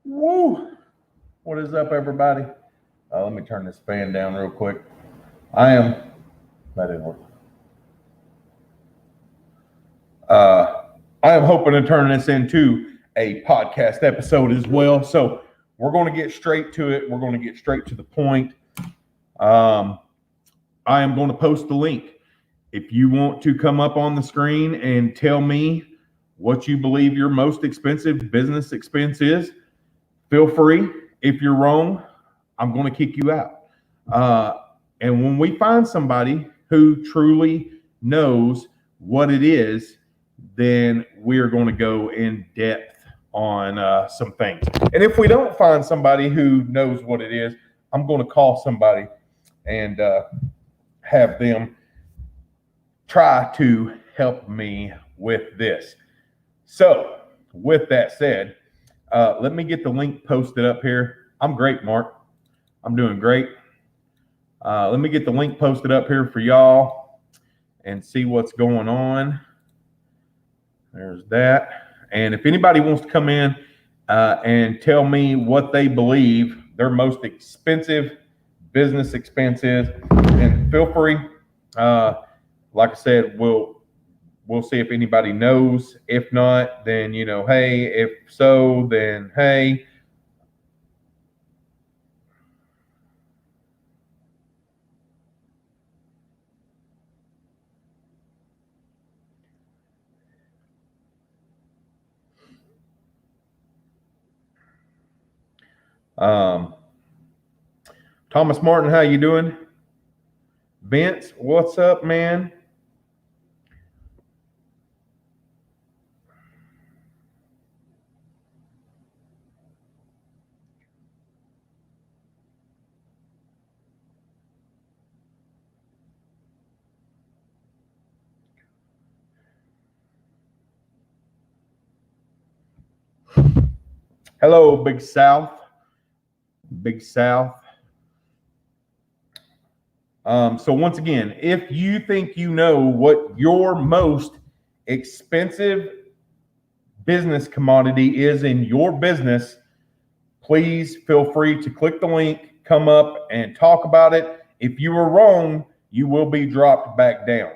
Woo! What is up, everybody? Let me turn this fan down real quick. That didn't work. I am hoping to turn this into a podcast episode as well. So we're going to get straight to it. We're going to get straight to the point. I am going to post the link. If you want to come up on the screen and tell me what you believe your most expensive business expense is, feel free. If you're wrong, I'm going to kick you out. And when we find somebody who truly knows what it is, then we are going to go in depth on some things. And if we don't find somebody who knows what it is, I'm going to call somebody and have them try to help me with this. So with that said, let me get the link posted up here. I'm great, Mark. I'm doing great. Let me get the link posted up here for y'all and see what's going on. There's that. And if anybody wants to come in and tell me what they believe their most expensive business expense is, then feel free. Like I said, we'll see if anybody knows. If not, then, hey, if so, then hey. Thomas Martin, how you doing? Vince, what's up, man? Hello, Big South. Big South. So once again, if you think you know what your most expensive business commodity is in your business, please feel free to click the link, come up and talk about it. If you are wrong, you will be dropped back down.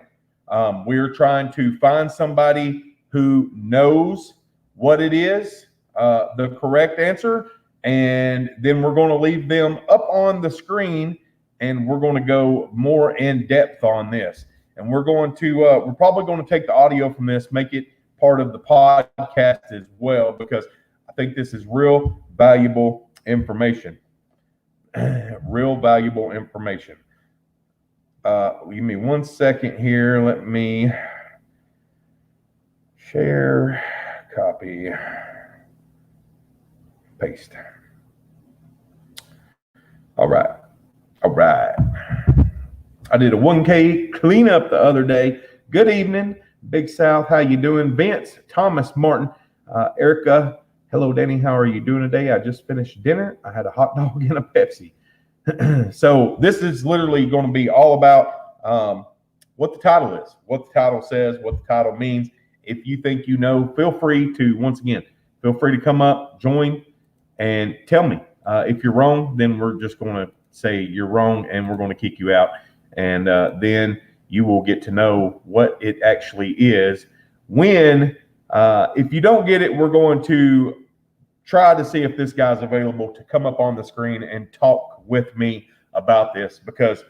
We're trying to find somebody who knows what it is, the correct answer, and then we're going to leave them up on the screen and we're going to go more in depth on this. And we're probably going to take the audio from this, make it part of the podcast as well, because I think this is real valuable information. Real valuable information. Give me 1 second here. Let me share, copy, paste. All right. I did a 1K cleanup the other day. Good evening, Big South. How you doing? Vince, Thomas Martin, Erica. Hello, Danny. How are you doing today? I just finished dinner. I had a hot dog and a Pepsi. So this is literally going to be all about what the title is, what the title says, what the title means. If you think you know, feel free to come up, join, and tell me. If you're wrong, then we're just going to say you're wrong and we're going to kick you out. And then you will get to know what it actually is. If you don't get it, we're going to try to see if this guy's available to come up on the screen and talk with me about this, because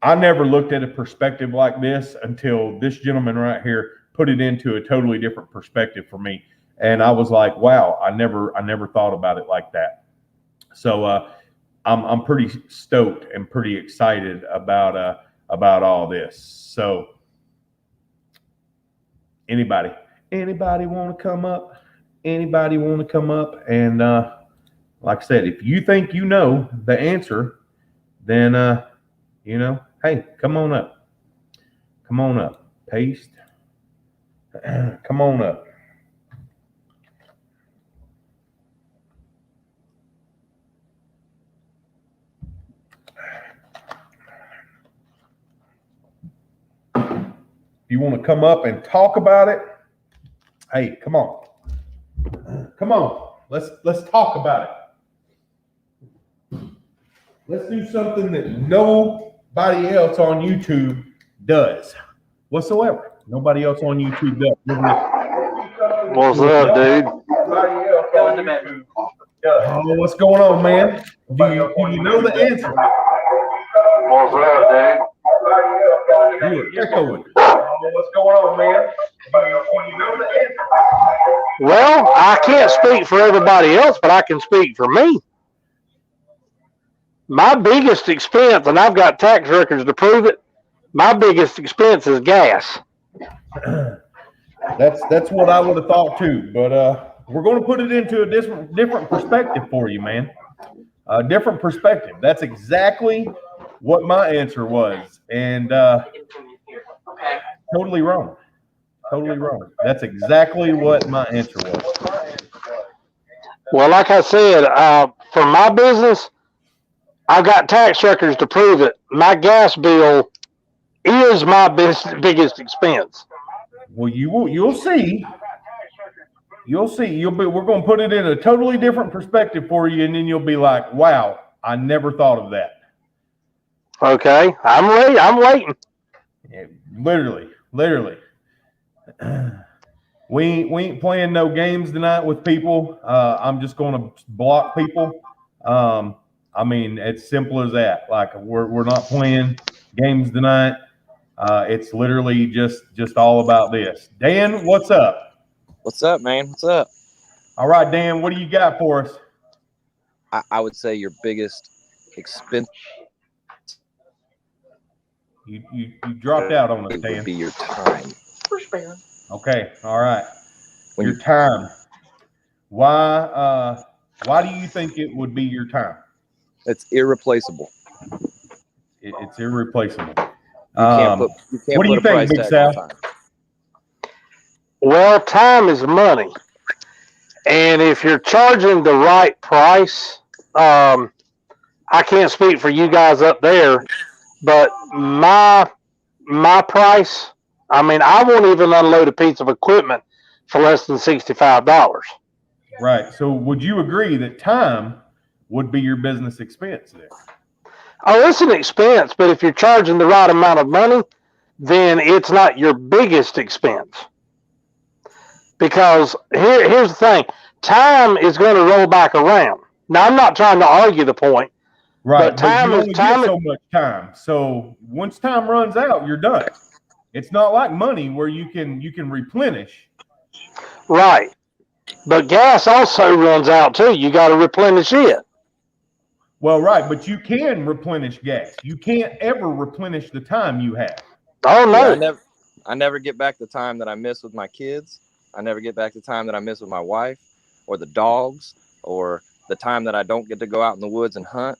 I never looked at a perspective like this until this gentleman right here put it into a totally different perspective for me. And I was like, wow, I never thought about it like that. So I'm pretty stoked and pretty excited about all this. So anybody want to come up? Anybody want to come up? And like I said, if you think you know the answer, then hey, come on up. Come on up. Paste. Come on up. If you want to come up and talk about it, hey, come on. Come on. Let's talk about it. Let's do something that nobody else on YouTube does whatsoever. Nobody else on YouTube does. What's up, dude? Oh, what's going on, man? Do you know the answer? What's up, dude? You're echoing. Oh, what's going on, man? Do you know the answer? Well, I can't speak for everybody else, but I can speak for me. My biggest expense, and I've got tax records to prove it, my biggest expense is gas. That's what I would have thought too, but we're going to put it into a different perspective for you, man. A different perspective. That's exactly what my answer was, and totally wrong. Totally wrong. That's exactly what my answer was. Well, like I said, for my business, I've got tax records to prove it. My gas bill is my biggest expense. Well, you'll see. You'll see. We're going to put it in a totally different perspective for you, and then you'll be like, "Wow, I never thought of that." Okay, I'm ready. I'm waiting. Yeah, literally. We ain't playing no games tonight with people. I'm just going to block people. I mean, it's simple as that. Like we're not playing games tonight. It's literally just all about this. Dan, what's up? What's up, man? What's up? All right, Dan, what do you got for us? I would say your biggest expense You dropped out on us, Dan. would be your time. Okay, all right. Your time. Why do you think it would be your time? It's irreplaceable. It's irreplaceable. You can't what do you think, Big Sal? Time. Well, time is money. And if you're charging the right price, I can't speak for you guys up there, but my price, I mean, I won't even unload a piece of equipment for less than $65. Right. So would you agree that time would be your business expense there? Oh, it's an expense, but if you're charging the right amount of money, then it's not your biggest expense. Because here's the thing, time is going to roll back around. Now, I'm not trying to argue the point. Right, but time but you only get so is much time. So once time runs out, you're done. It's not like money where you can replenish. right. But gas also runs out too. You got to replenish it. Well, right, but you can replenish gas. You can't ever replenish the time you have. Oh no. Yeah, I never get back the time that I miss with my kids. I never get back the time that I miss with my wife or the dogs or the time that I don't get to go out in the woods and hunt.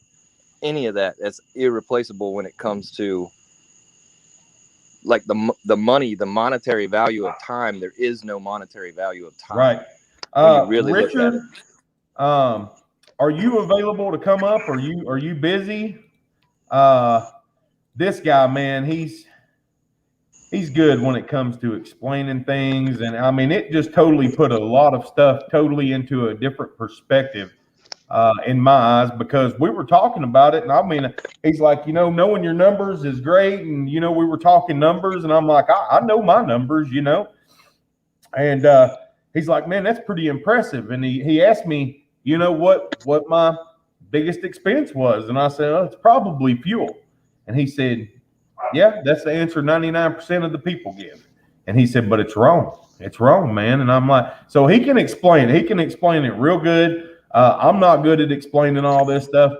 Any of that, it's irreplaceable when it comes to like the money, the monetary value of time. There is no monetary value of time. Right. When you really Richard, look at it. Are you available to come up? Are you busy? This guy, man, he's good when it comes to explaining things, and I mean, it just totally put a lot of stuff totally into a different perspective in my eyes, because we were talking about it, and I mean, he's like, knowing your numbers is great, and we were talking numbers, and I'm like, I know my numbers, and he's like, man, that's pretty impressive, and he asked me, what my biggest expense was, and I said, it's probably fuel, and he said, yeah, that's the answer 99% of the people give. And he said, but it's wrong. It's wrong, man. And I'm like, so he can explain it real good. I'm not good at explaining all this stuff,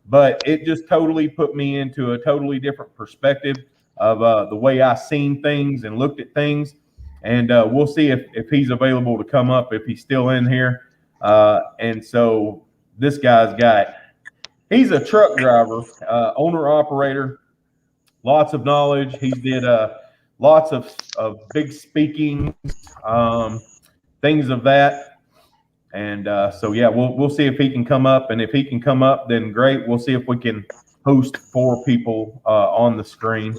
but it just totally put me into a totally different perspective of the way I seen things and looked at things. And we'll see if he's available to come up, if he's still in here. And so this guy's he's a truck driver, owner operator. Lots of knowledge. He did lots of big speaking, things of that. And so, yeah, we'll see if he can come up. And if he can come up, then great. We'll see if we can host 4 people on the screen.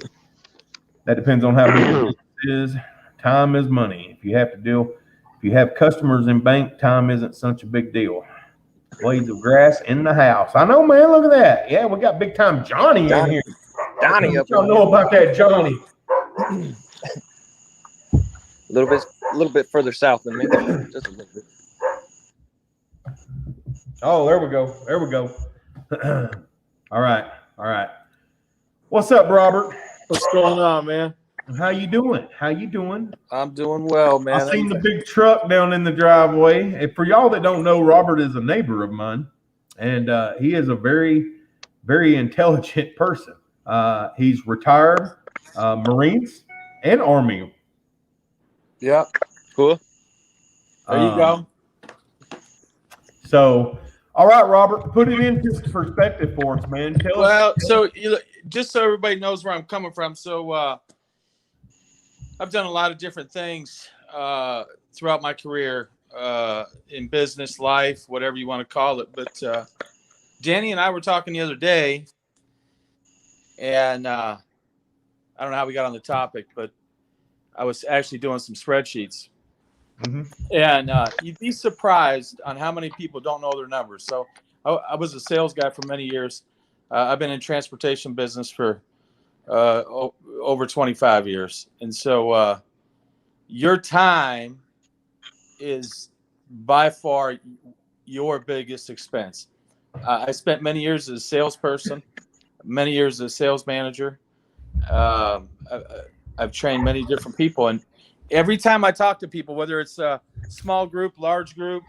That depends on how big it is. Time is money. If you have you have customers in bank, time isn't such a big deal. Blades of grass in the house. I know, man. Look at that. Yeah, we got big time Johnny in here. Donnie up Y'all in know here. about that Johnny. A little bit further south than me. Just a little bit. Oh, there we go. There we go. All right. All right. What's up, Robert? What's going on, man? How you doing? How you doing? I'm doing well, man. I seen the big truck down in the driveway. And for y'all that don't know, Robert is a neighbor of mine, and he is a very, very intelligent person. He's retired Marines and Army. Yep. Cool. There you go. So, all right, Robert, put it into perspective for us, man. Tell us. Well, so just so everybody knows where I'm coming from. So I've done a lot of different things throughout my career in business, life, whatever you want to call it. But Danny and I were talking the other day, and I don't know how we got on the topic, but I was actually doing some spreadsheets. Mm-hmm. And you'd be surprised on how many people don't know their numbers. So I was a sales guy for many years. I've been in transportation business for over 25 years. And so your time is by far your biggest expense. I spent many years as a salesperson, many years as a sales manager. I've trained many different people, and every time I talk to people, whether it's a small group, large group,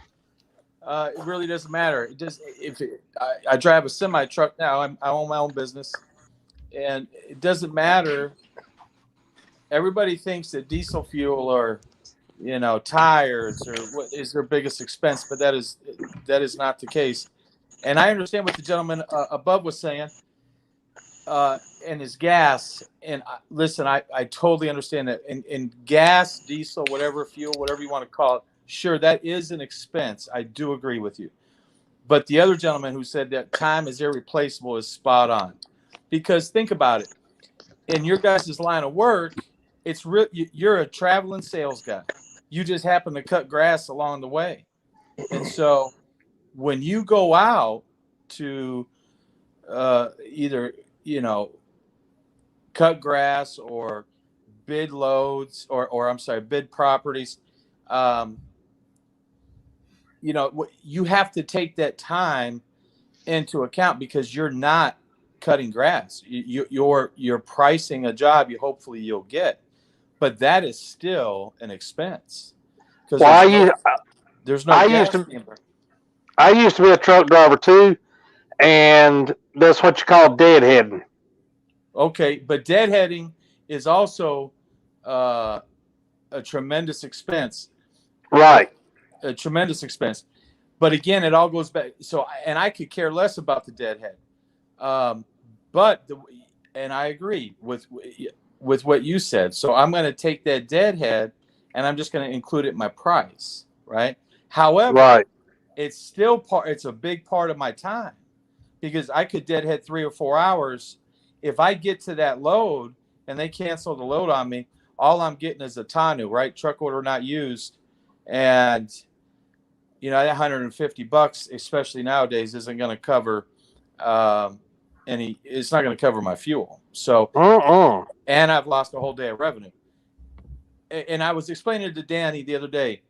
it really doesn't matter. It just I drive a semi truck now. I own my own business, and it doesn't matter. Everybody thinks that diesel fuel or tires or what is their biggest expense, but that is not the case. And I understand what the gentleman above was saying. And his gas, and listen, I totally understand that. And gas, diesel, whatever fuel, whatever you want to call it, sure, that is an expense. I do agree with you. But the other gentleman who said that time is irreplaceable is spot on. Because think about it. In your guys' line of work, you're a traveling sales guy. You just happen to cut grass along the way. And so when you go out to either, cut grass or bid loads or I'm sorry, bid properties, you have to take that time into account because you're not cutting grass. You're pricing a job hopefully you'll get, but that is still an expense. Because there's no gas. I used to be a truck driver too, and that's what you call deadheading. Okay, but deadheading is also a tremendous expense. Right. A tremendous expense. But again, it all goes back. So, and I could care less about the deadhead. And I agree with what you said. So I'm going to take that deadhead and I'm just going to include it in my price. Right. However, it's still it's a big part of my time because I could deadhead 3 or 4 hours. If I get to that load and they cancel the load on me, all I'm getting is a tonneau, right? Truck order not used. And, that $150, especially nowadays, isn't going to cover it's not going to cover my fuel. So, and I've lost a whole day of revenue. And I was explaining it to Danny the other day.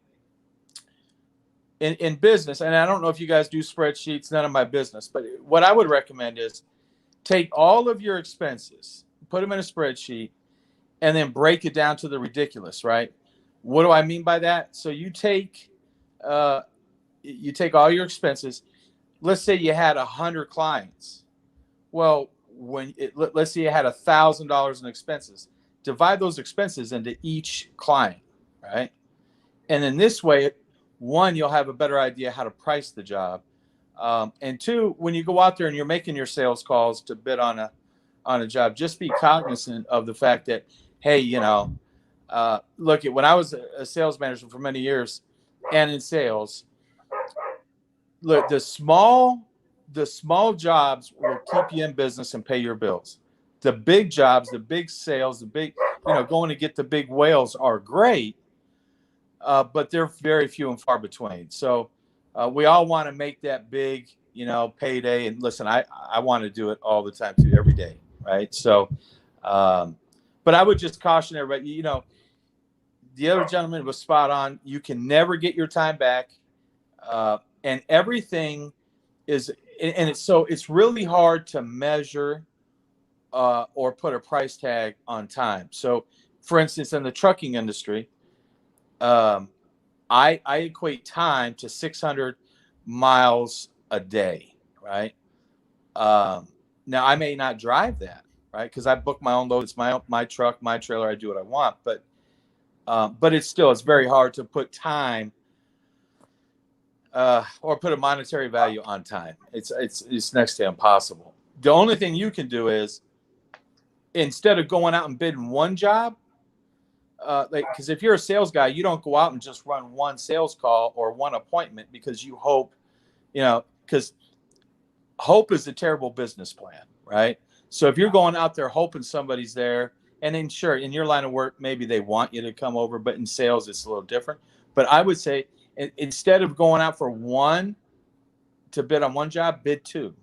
In business, and I don't know if you guys do spreadsheets, none of my business, but what I would recommend is take all of your expenses, put them in a spreadsheet, and then break it down to the ridiculous, right? What do I mean by that? So you take all your expenses. Let's say you had 100 clients. Well, let's say you had $1,000 in expenses. Divide those expenses into each client, right? And in this way, one, you'll have a better idea how to price the job. And two, when you go out there and you're making your sales calls to bid on a job, just be cognizant of the fact that, hey, look, when I was a sales manager for many years and in sales, look, the small jobs will keep you in business and pay your bills. The big jobs, the big sales, the big, going to get the big whales are great. but they're very few and far between. So we all want to make that big, payday. And listen, I want to do it all the time too, every day, right? So, but I would just caution everybody. The other gentleman was spot on. You can never get your time back, and everything is. And it's really hard to measure or put a price tag on time. So, for instance, in the trucking industry, I equate time to 600 miles a day, right? Now I may not drive that, right? Because I book my own load. It's my truck, my trailer. I do what I want, but it's very hard to put time or put a monetary value on time. It's next to impossible. The only thing you can do is, instead of going out and bidding one job, because if you're a sales guy, you don't go out and just run one sales call or one appointment because you hope, because hope is a terrible business plan, right? So if you're going out there hoping somebody's there, and then sure, in your line of work, maybe they want you to come over, but in sales, it's a little different. But I would say, instead of going out for one to bid on one job, bid two,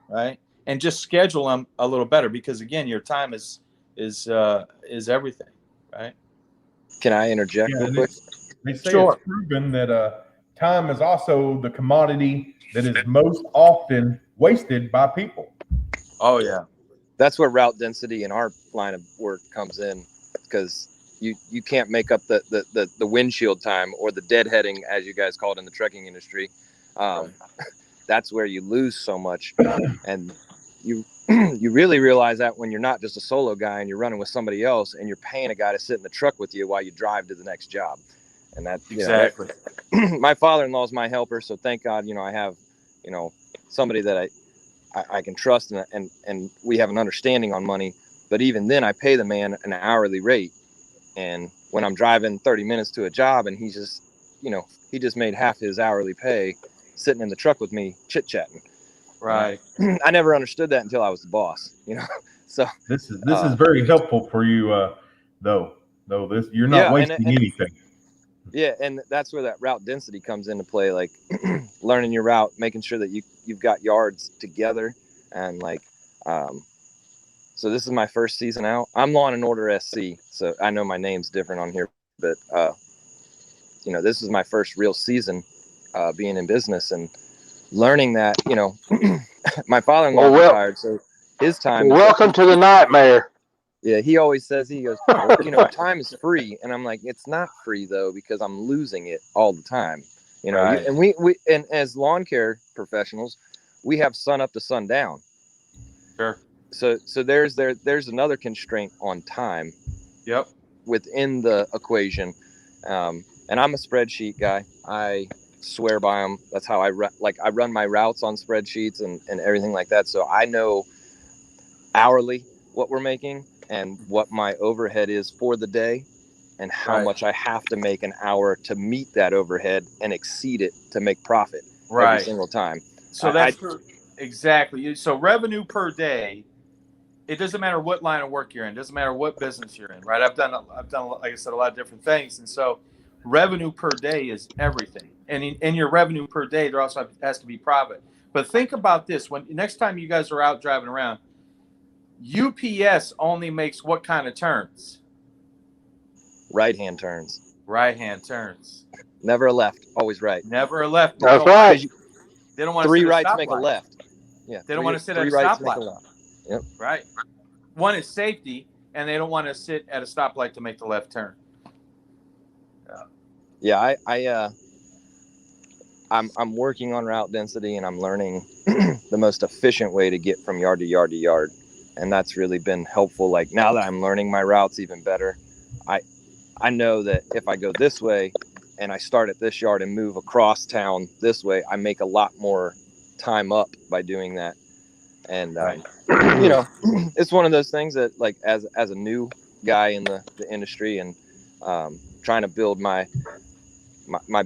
right? And just schedule them a little better, because again, your time is everything, right? Can I interject real quick? They say Sure. It's proven that time is also the commodity that is most often wasted by people. Oh yeah. That's where route density in our line of work comes in, because you can't make up the windshield time, or the deadheading, as you guys call it in the trucking industry. That's where you lose so much, and you really realize that when you're not just a solo guy and you're running with somebody else, and you're paying a guy to sit in the truck with you while you drive to the next job. And that Exactly. My father-in-law is my helper, so thank God I have somebody that I can trust, and we have an understanding on money. But even then, I pay the man an hourly rate, and when I'm driving 30 minutes to a job and he just made half his hourly pay sitting in the truck with me chit-chatting. Right. I never understood that until I was the boss, So this is very helpful for you, though this, you're not wasting anything. Yeah, and that's where that route density comes into play, like learning your route, making sure that you've got yards together, and so this is my first season out. I'm Law and Order SC, so I know my name's different on here, but this is my first real season being in business, and learning that, my father-in-law retired, so his time. Welcome to the nightmare. Yeah, he always says, he goes, well, time is free, and I'm like, it's not free though, because I'm losing it all the time, Right. And we as lawn care professionals, we have sun up to sun down. Sure. So there's another constraint on time. Yep. Within the equation, and I'm a spreadsheet guy. I swear by them. That's how I run my routes on spreadsheets and everything like that. So I know hourly what we're making and what my overhead is for the day, and how much I have to make an hour to meet that overhead and exceed it to make profit every single time. So exactly. So revenue per day, it doesn't matter what line of work you're in, doesn't matter what business you're in, right? I've done, like I said, a lot of different things. And so revenue per day is everything. And in your revenue per day, there also has to be profit. But think about this. When next time you guys are out driving around, UPS only makes what kind of turns? Right-hand turns. Right-hand turns. Never a left, always right. Never a left. That's right. They don't want to three sit at rights a make a stoplight. left. Yeah. They don't want to sit at a stoplight. Yep. Right. One is safety, and they don't want to sit at a stoplight to make the left turn. Yeah, I'm working on route density, and I'm learning the most efficient way to get from yard to yard to yard. And that's really been helpful. Like, now that I'm learning my routes even better, I know that if I go this way and I start at this yard and move across town this way, I make a lot more time up by doing that. And it's one of those things that, like, as a new guy in the industry, and trying to build my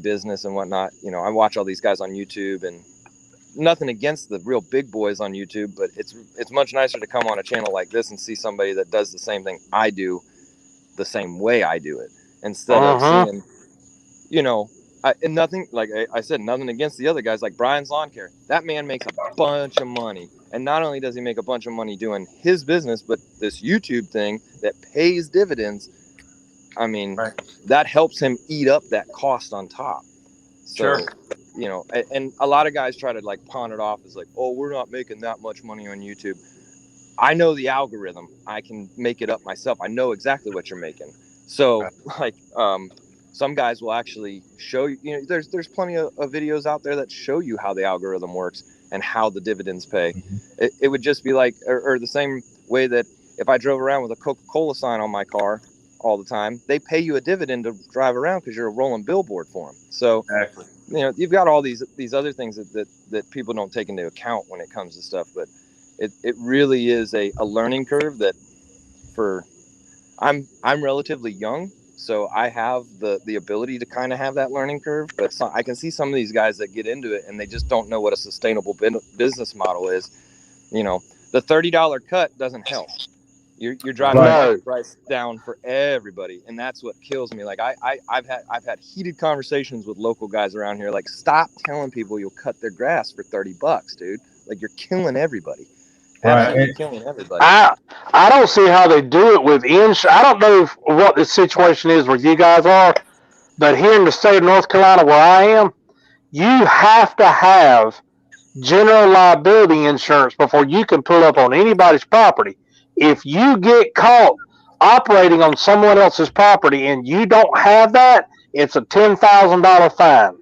business and whatnot, I watch all these guys on YouTube, and nothing against the real big boys on YouTube, but it's much nicer to come on a channel like this and see somebody that does the same thing I do the same way I do it, instead of seeing you know, and nothing, like I said, nothing against the other guys, like Brian's Lawn Care. That man makes a bunch of money. And not only does he make a bunch of money doing his business, but this YouTube thing that pays dividends, I mean, Right. that helps him eat up that cost on top. So, Sure. you know, and a lot of guys try to like pawn it off as like, oh, we're not making that much money on YouTube. I know the algorithm. I can make it up myself. I know exactly what you're making. So, like, some guys will actually show you. You know, there's plenty of videos out there that show you how the algorithm works and how the dividends pay. Mm-hmm. It would just be like, or the same way that if I drove around with a Coca-Cola sign on my car all the time, they pay you a dividend to drive around because you're a rolling billboard for them. So, Exactly. you know, you've got all these other things that people don't take into account when it comes to stuff, but it really is a learning curve that I'm relatively young, so I have the ability to kind of have that learning curve, but I can see some of these guys that get into it and they just don't know what a sustainable business model is. You know, the $30 cut doesn't help. You're driving the price down for everybody, and that's what kills me. Like I've had heated conversations with local guys around here. Like, stop telling people you'll cut their grass for $30, dude. Like, you're killing everybody. Absolutely killing everybody. I don't see how they do it with insurance. I don't know what the situation is where you guys are, but here in the state of North Carolina where I am, you have to have general liability insurance before you can pull up on anybody's property. If you get caught operating on someone else's property and you don't have that, it's a $10,000 fine.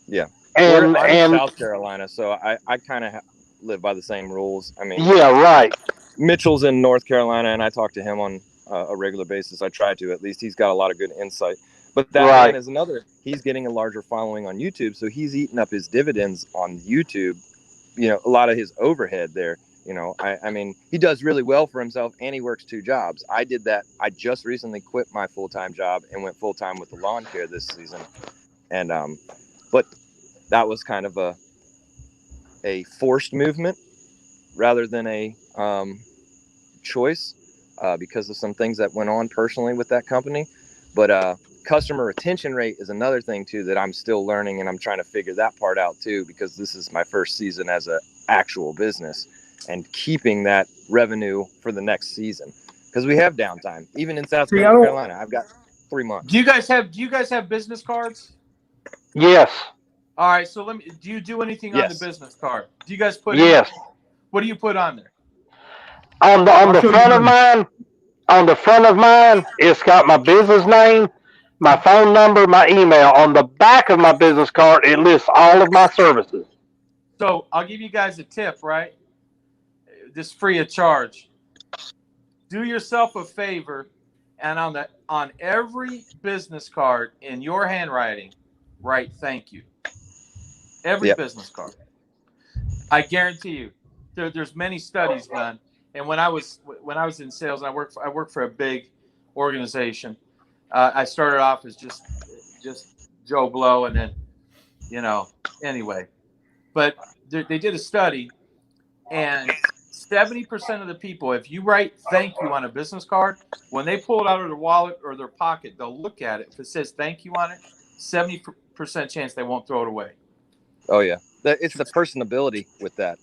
Yeah. And I'm in South Carolina, so I kind of live by the same rules. I mean, yeah, right. Mitchell's in North Carolina, and I talk to him on a regular basis. I try to, at least. He's got a lot of good insight. But that man is another. He's getting a larger following on YouTube, so he's eating up his dividends on YouTube. You know, a lot of his overhead there. You know, I mean, he does really well for himself, and he works 2 jobs. I did that. I just recently quit my full-time job and went full-time with the lawn care this season. And but that was kind of a forced movement rather than a choice because of some things that went on personally with that company. But customer retention rate is another thing too that I'm still learning, and I'm trying to figure that part out too, because this is my first season as an actual business, and keeping that revenue for the next season, because we have downtime. Even in South Carolina, I've got 3 months. Do you guys have business cards? Yes. All right, so do you do anything on the business card? Do you guys put what do you put on there? On the front of mine, it's got my business name, my phone number, my email. On the back of my business card, it lists all of my services. So I'll give you guys a tip, right? This free of charge. Do yourself a favor, and on every business card in your handwriting, write "thank you." Every business card. I guarantee you, there's many studies done. And when I was in sales, and I worked for a big organization. I started off as just Joe Blow, and then, you know, anyway. But they did a study, and 70% of the people, if you write "thank you" on a business card, when they pull it out of their wallet or their pocket, they'll look at it. If it says "thank you" on it, 70% chance they won't throw it away. Oh yeah, it's the personability with that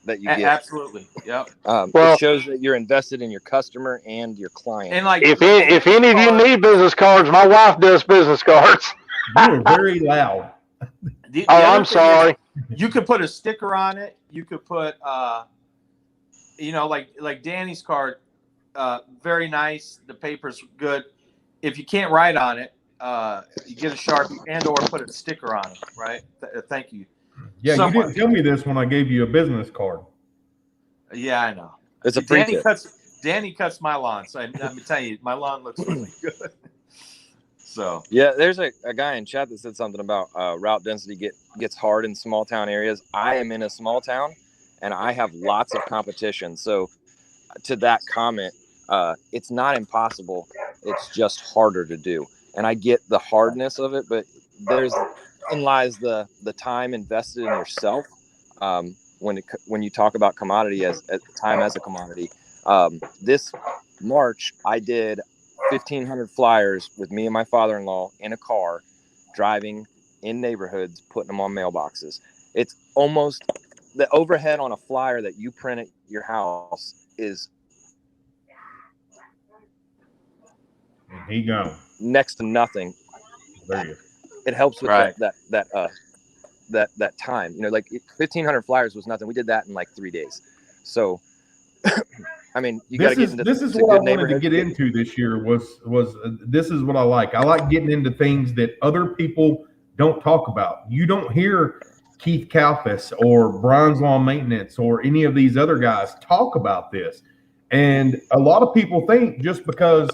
you get. Absolutely, yeah. It shows that you're invested in your customer and your client. And like, if any of you need business cards, my wife does business cards. You are very loud. I'm sorry. You could put a sticker on it. You could put, you know, like Danny's card, very nice. The paper's good. If you can't write on it, you get a Sharpie and/or put a sticker on it, right? Thank you. Yeah, you didn't tell me this when I gave you a business card. Yeah, I know. It's a free tip. Danny cuts my lawn, so let me tell you, my lawn looks really good. So yeah, there's a guy in chat that said something about route density gets hard in small town areas. I am in a small town, and I have lots of competition. So to that comment, it's not impossible. It's just harder to do. And I get the hardness of it, but therein lies the time invested in yourself. When you talk about commodity as time as a commodity, this March I did 1,500 flyers with me and my father-in-law in a car, driving in neighborhoods, putting them on mailboxes. It's almost the overhead on a flyer that you print at your house is He gone. next to nothing. There you go. It helps with Right. that time. You know, like 1,500 flyers was nothing. We did that in like 3 days. So, I mean, you got to get into this is to what I good wanted to neighborhoods. get into this year was this is what I like. I like getting into things that other people don't talk about. You don't hear Keith Kalfas or Brian's Lawn Maintenance or any of these other guys talk about this. And a lot of people think just because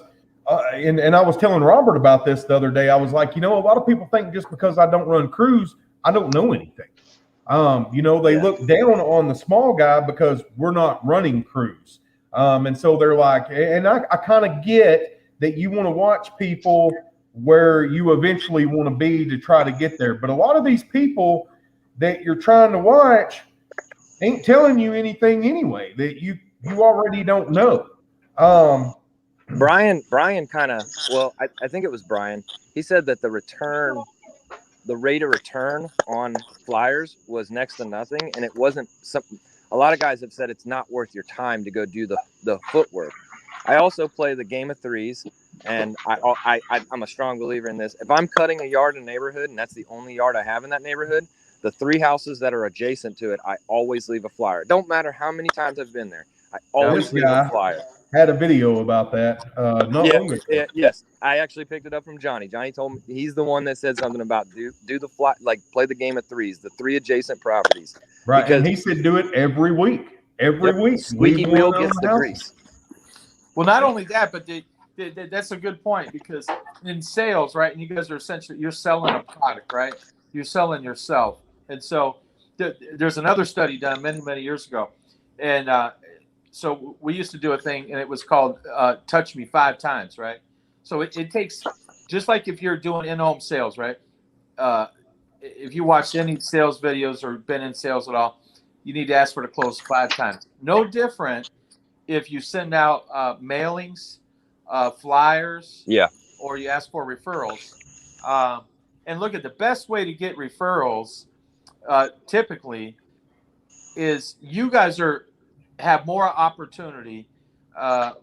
and I was telling Robert about this the other day. I was like, a lot of people think just because I don't run crews, I don't know anything. They look down on the small guy because we're not running crews. And so they're like, and I kind of get that you want to watch people where you eventually want to be to try to get there. But a lot of these people that you're trying to watch ain't telling you anything anyway that you already don't know. Brian kind of, well, I think it was Brian. He said that the rate of return on flyers was next to nothing, and it wasn't something. A lot of guys have said it's not worth your time to go do the footwork. I also play the game of threes, and I'm a strong believer in this. If I'm cutting a yard in a neighborhood, and that's the only yard I have in that neighborhood, the 3 houses that are adjacent to it, I always leave a flyer. Don't matter how many times I've been there. I always leave a flyer. Had a video about that. Long ago. Yes, I actually picked it up from Johnny. Johnny told me, he's the one that said something about do the fly, like play the game of threes, the 3 adjacent properties. Right, because, and he said do it every week. Every week, squeaky wheel gets the grease. Well, not only that, but that's a good point, because in sales, right, and you guys are essentially, you're selling a product, right? You're selling yourself. And so there's another study done many, many years ago. And so we used to do a thing, and it was called Touch Me 5 Times, right? So it takes, just like if you're doing in-home sales, right? If you watched any sales videos or been in sales at all, you need to ask for the close 5 times. No different if you send out mailings, flyers, or you ask for referrals. And look, at the best way to get referrals typically is you guys have more opportunity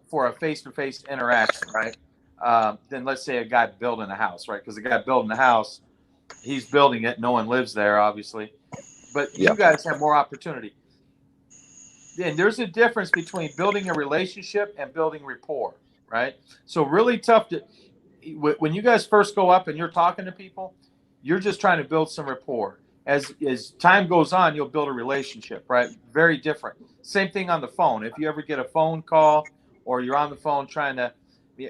for a face-to-face interaction, right? Than, let's say, a guy building a house, right? Because the guy building the house, he's building it. No one lives there, obviously. But you guys have more opportunity. And there's a difference between building a relationship and building rapport, right? So really tough when you guys first go up and you're talking to people, you're just trying to build some rapport. As time goes on, you'll build a relationship, right? Very different. Same thing on the phone. If you ever get a phone call or you're on the phone trying to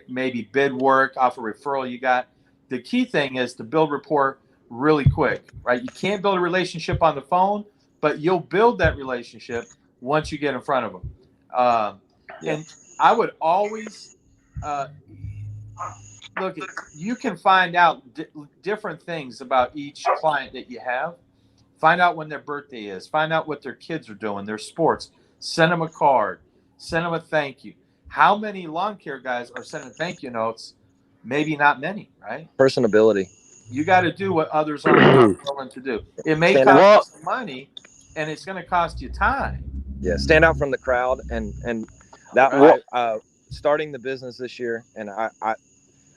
maybe bid work off a referral you got, the key thing is to build rapport really quick, right? You can't build a relationship on the phone, but you'll build that relationship once you get in front of them. And I would always look, you can find out different things about each client that you have. Find out when their birthday is. Find out what their kids are doing, their sports. Send them a card. Send them a thank you. How many lawn care guys are sending thank you notes? Maybe not many, right? Personability. You got to do what others aren't willing to do. It may cost you some money, and it's going to cost you time. Yeah, stand out from the crowd, and that starting the business this year, and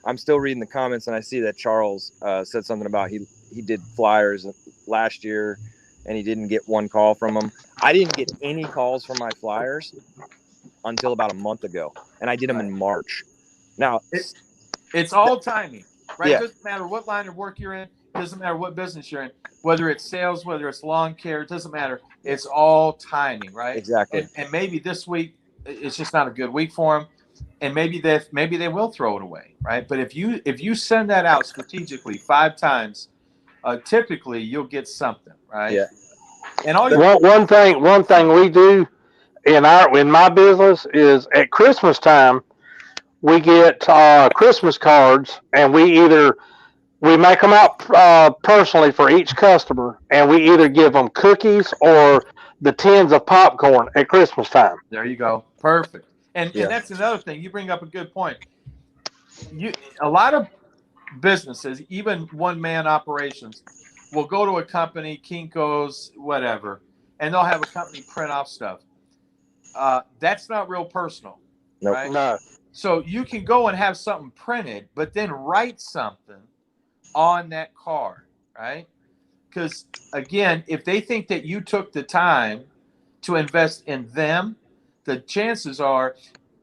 I'm still reading the comments, and I see that Charles said something about he did flyers last year, and he didn't get one call from them. I didn't get any calls from my flyers until about a month ago, and I did them in March. Now it's all timing, right? Yeah. It doesn't matter what line of work you're in. It doesn't matter what business you're in. Whether it's sales, whether it's lawn care, it doesn't matter. It's all timing, right? Exactly. And maybe this week it's just not a good week for them, and maybe they will throw it away, right? But if you send that out strategically 5 times, typically you'll get something, right? Yeah. And one thing we do in my business is at Christmas time, we get Christmas cards, and we make them out personally for each customer, and we either give them cookies or the tins of popcorn at Christmas time. There you go. Perfect. And that's another thing. You bring up a good point. a lot of businesses, even one-man operations, will go to a company, Kinko's, whatever, and they'll have a company print off stuff. That's not real personal, Nope. right? No. So you can go and have something printed, but then write something on that card, right? Because again, if they think that you took the time to invest in them, the chances are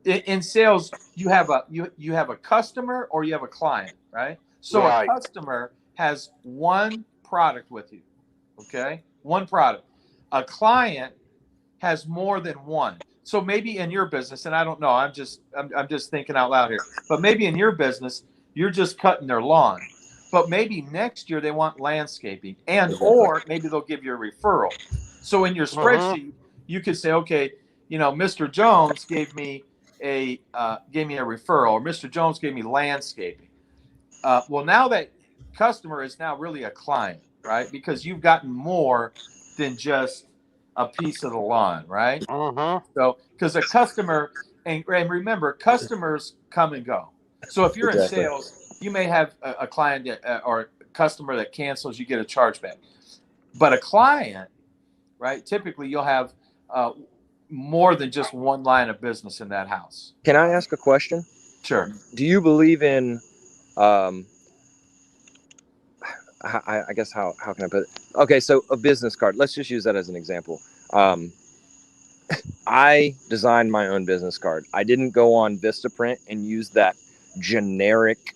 in sales you have a customer or you have a client, right? So Right. a customer has one product with you, okay? One product. A client has more than one. So maybe in your business, and I don't know, I'm just thinking out loud here, but maybe in your business, you're just cutting their lawn. But maybe next year they want landscaping, and or maybe they'll give you a referral. So in your spreadsheet, you could say, okay, Mr. Jones gave me a referral, or Mr. Jones gave me landscaping. Well, now that customer is now really a client, right? Because you've gotten more than just a piece of the lawn, right? So, because a customer, and remember, customers come and go. So if you're in sales, you may have a client that, or a customer that cancels, you get a chargeback. But a client, right? Typically, you'll have more than just one line of business in that house. Can I ask a question? Sure. Do you believe in, I guess, how can I put it? Okay, so a business card. Let's just use that as an example. I designed my own business card. I didn't go on Vistaprint and use that generic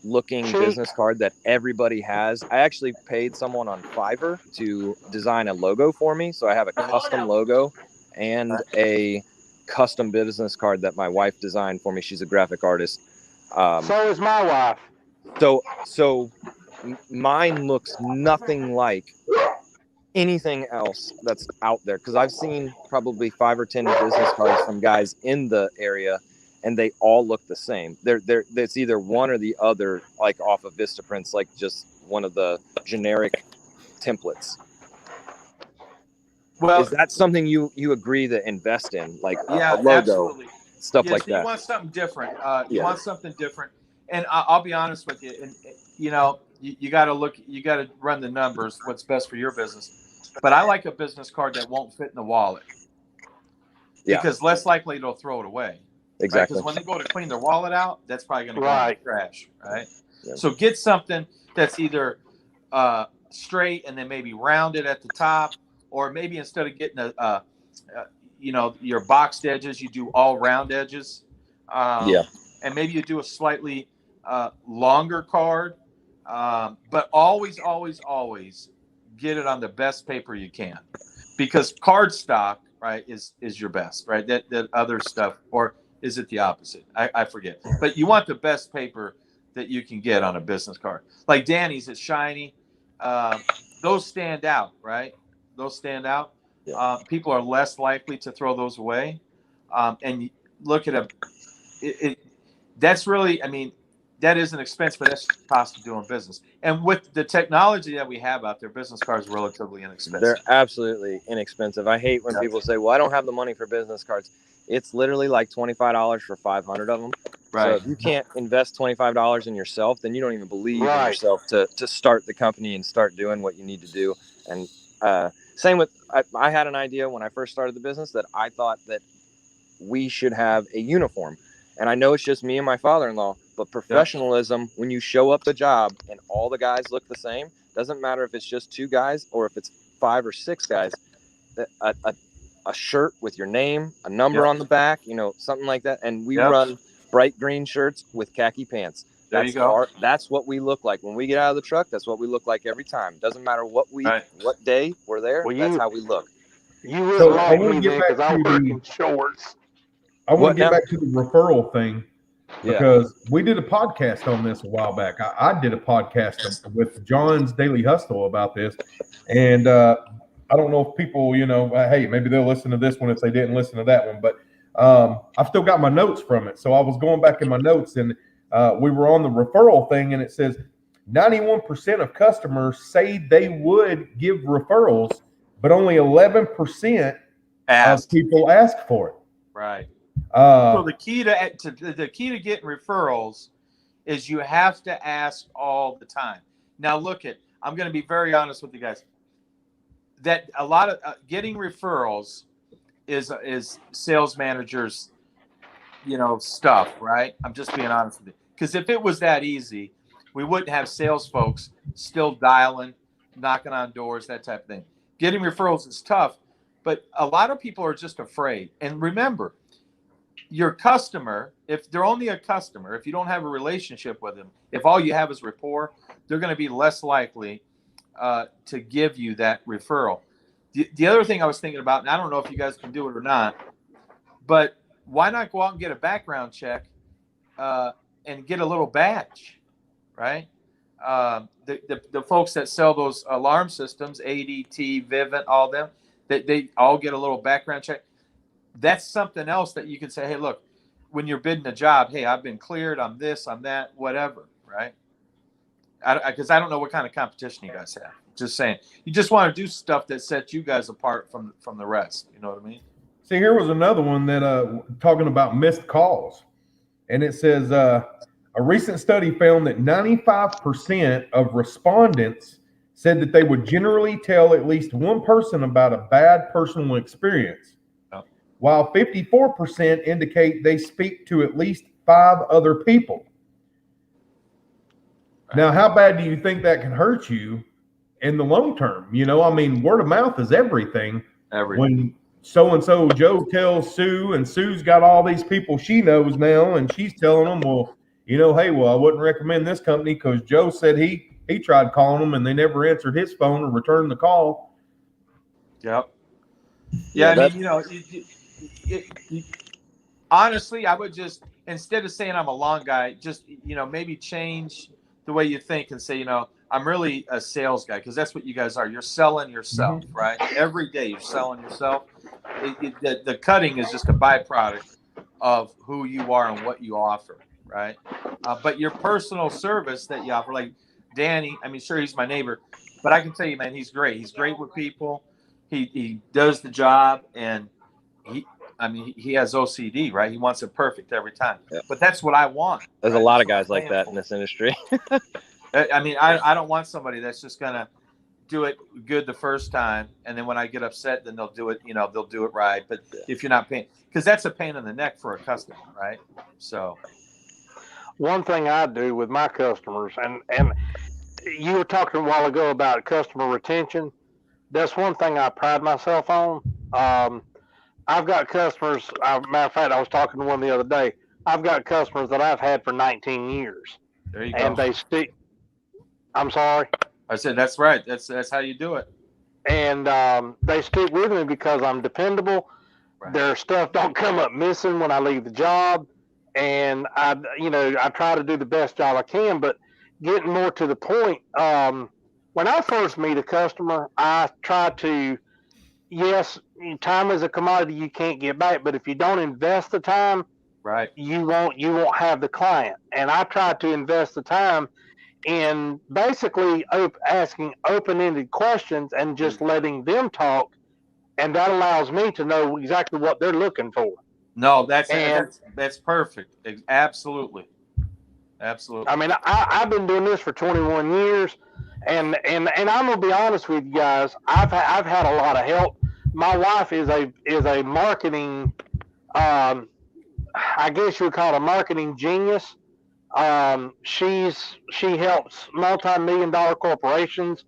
looking business card that everybody has. I actually paid someone on Fiverr to design a logo for me. So I have a custom logo and a custom business card that my wife designed for me. She's a graphic artist. So is my wife. So mine looks nothing like anything else that's out there, because I've seen probably 5 or 10 business cards from guys in the area, and they all look the same. It's either one or the other, like off of Vistaprints, like just one of the generic templates. Well, is that something you agree to invest in, like yeah, a logo, absolutely. stuff Yeah, like so that? You want something different. You want something different, and I'll be honest with you. And you got to look. You got to run the numbers. What's best for your business? But I like a business card that won't fit in the wallet, because less likely they'll throw it away. Exactly. Because when they go to clean their wallet out, that's probably going to go in the trash. Right. Yeah. So get something that's either straight and then maybe rounded at the top, or maybe instead of getting your boxed edges, you do all round edges. And maybe you do a slightly longer card, but always get it on the best paper you can, because card stock, right, is your best, right? That other stuff, or is it the opposite? I forget. But you want the best paper that you can get on a business card. Like Danny's, it's shiny. Those stand out, right? Those stand out. Yeah. People are less likely to throw those away. And look at that's really, that is an expense, but that's the cost of doing business. And with the technology that we have out there, business cards are relatively inexpensive. They're absolutely inexpensive. I hate when people say, well, I don't have the money for business cards. It's literally like $25 for 500 of them. Right. So if you can't invest $25 in yourself, then you don't even believe in yourself to start the company and start doing what you need to do. And same with, I had an idea when I first started the business that I thought that we should have a uniform. And I know it's just me and my father-in-law, but professionalism, when you show up the job and all the guys look the same, doesn't matter if it's just 2 guys or if it's 5 or 6 guys, a shirt with your name, a number on the back, something like that. And we run bright green shirts with khaki pants. There you go. That's what we look like when we get out of the truck. That's what we look like every time. Doesn't matter what week, what day we're there. That's how we look. You wouldn't like me then, because I work in shorts. I want to get back to the referral thing, because we did a podcast on this a while back. I did a podcast with John's Daily Hustle about this, and I don't know if people, hey, maybe they'll listen to this one if they didn't listen to that one, but I've still got my notes from it. So I was going back in my notes, and we were on the referral thing, and it says 91% of customers say they would give referrals, but only 11% of people ask for it. Right. So the key to getting referrals is you have to ask all the time. Now I'm going to be very honest with you guys. That a lot of getting referrals is sales managers, stuff, right? I'm just being honest with you. Because if it was that easy, we wouldn't have sales folks still dialing, knocking on doors, that type of thing. Getting referrals is tough, but a lot of people are just afraid. And remember, your customer, if they're only a customer, if you don't have a relationship with them, if all you have is rapport, they're going to be less likely to give you that referral. The other thing I was thinking about, and I don't know if you guys can do it or not, but why not go out and get a background check and get a little badge, right? The folks that sell those alarm systems, ADT, Vivint, all them, they all get a little background check. That's something else that you can say, hey, look, when you're bidding a job, hey, I've been cleared, I'm this, I'm that, whatever, right? Because I don't know what kind of competition you guys have. Just saying. You just want to do stuff that sets you guys apart from the rest. You know what I mean? See, here was another one that talking about missed calls. And it says a recent study found that 95% of respondents said that they would generally tell at least one person about a bad personal experience, while 54% indicate they speak to at least 5 other people. Now, how bad do you think that can hurt you in the long term? I mean, word of mouth is everything. When so-and-so Joe tells Sue, and Sue's got all these people she knows now, and she's telling them, well, hey, I wouldn't recommend this company because Joe said he tried calling them and they never answered his phone or returned the call. Yep. Yeah, I mean, honestly, I would just, instead of saying I'm a long guy, just, maybe change the way you think and say, I'm really a sales guy, because that's what you guys are. You're selling yourself, right? Every day you're selling yourself. The cutting is just a byproduct of who you are and what you offer, right? But your personal service that you offer, like Danny, I mean, sure, he's my neighbor, but I can tell you, man, he's great. He's great with people. He does the job, and he has OCD, right? He wants it perfect every time. Yep. But that's what I want. There's a lot of guys like that in this industry. I mean, I don't want somebody that's just going to do it good the first time, and then when I get upset, then they'll do it, they'll do it right. But if you're not paying, because that's a pain in the neck for a customer, right? So one thing I do with my customers, and you were talking a while ago about customer retention. That's one thing I pride myself on. I've got customers, matter of fact, I was talking to one the other day. I've got customers that I've had for 19 years. There you and go. They stick. I'm sorry. I said, that's right. That's how you do it. And they stick with me because I'm dependable. Right. Their stuff don't come up missing when I leave the job. And I try to do the best job I can, but getting more to the point, when I first meet a customer, I try to, yes, time is a commodity you can't get back, but if you don't invest the time, right, you won't have the client. And I try to invest the time in basically asking open-ended questions and just letting them talk, and that allows me to know exactly what they're looking for. No, that's perfect. Absolutely. I mean, I've been doing this for 21 years, and I'm gonna be honest with you guys. I've had a lot of help. My wife is a marketing, I guess you would call it a marketing genius. She helps multi-million-dollar corporations,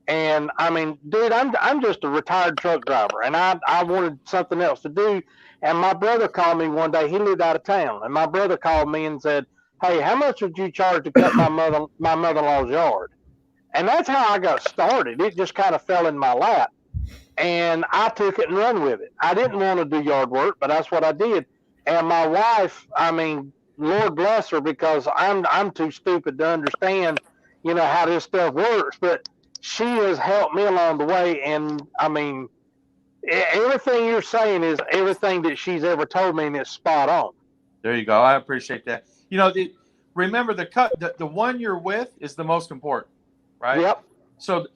and I mean, dude, I'm just a retired truck driver, and I wanted something else to do. And my brother called me one day. He lived out of town, and my brother called me and said, "Hey, how much would you charge to cut my mother-in-law's yard?" And that's how I got started. It just kind of fell in my lap, and I took it and run with it. I didn't want to do yard work, but that's what I did. And my wife, I mean, Lord bless her, because I'm too stupid to understand, how this stuff works. But she has helped me along the way, and I mean, everything you're saying is everything that she's ever told me, and it's spot on. There you go. I appreciate that. Remember the one you're with is the most important, right? Yep. So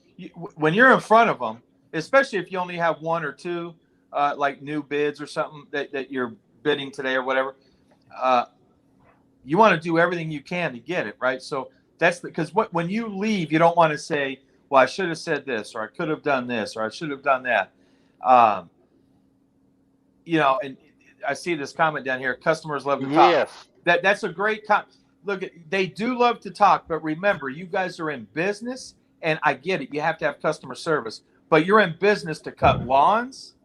when you're in front of them, especially if you only have one or two, like new bids or something that you're bidding today or whatever, you want to do everything you can to get it, right? So that's because when you leave, you don't want to say, well, I should have said this, or I could have done this, or I should have done that. And I see this comment down here, customers love to talk. Yes. That's a great comment. Look, they do love to talk, but remember, you guys are in business, and I get it. You have to have customer service, but you're in business to cut lawns,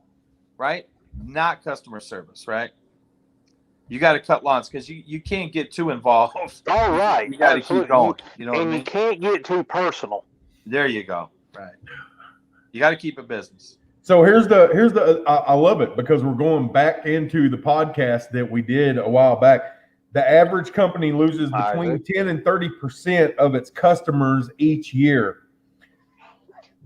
right? Not customer service, right? You got to cut lawns because you can't get too involved. All right. You got to keep going. You know what I And mean? you can't get too personal. There you go. Right. You got to keep a business. So here's I love it because we're going back into the podcast that we did a while back. The average company loses between 10 and 30% of its customers each year.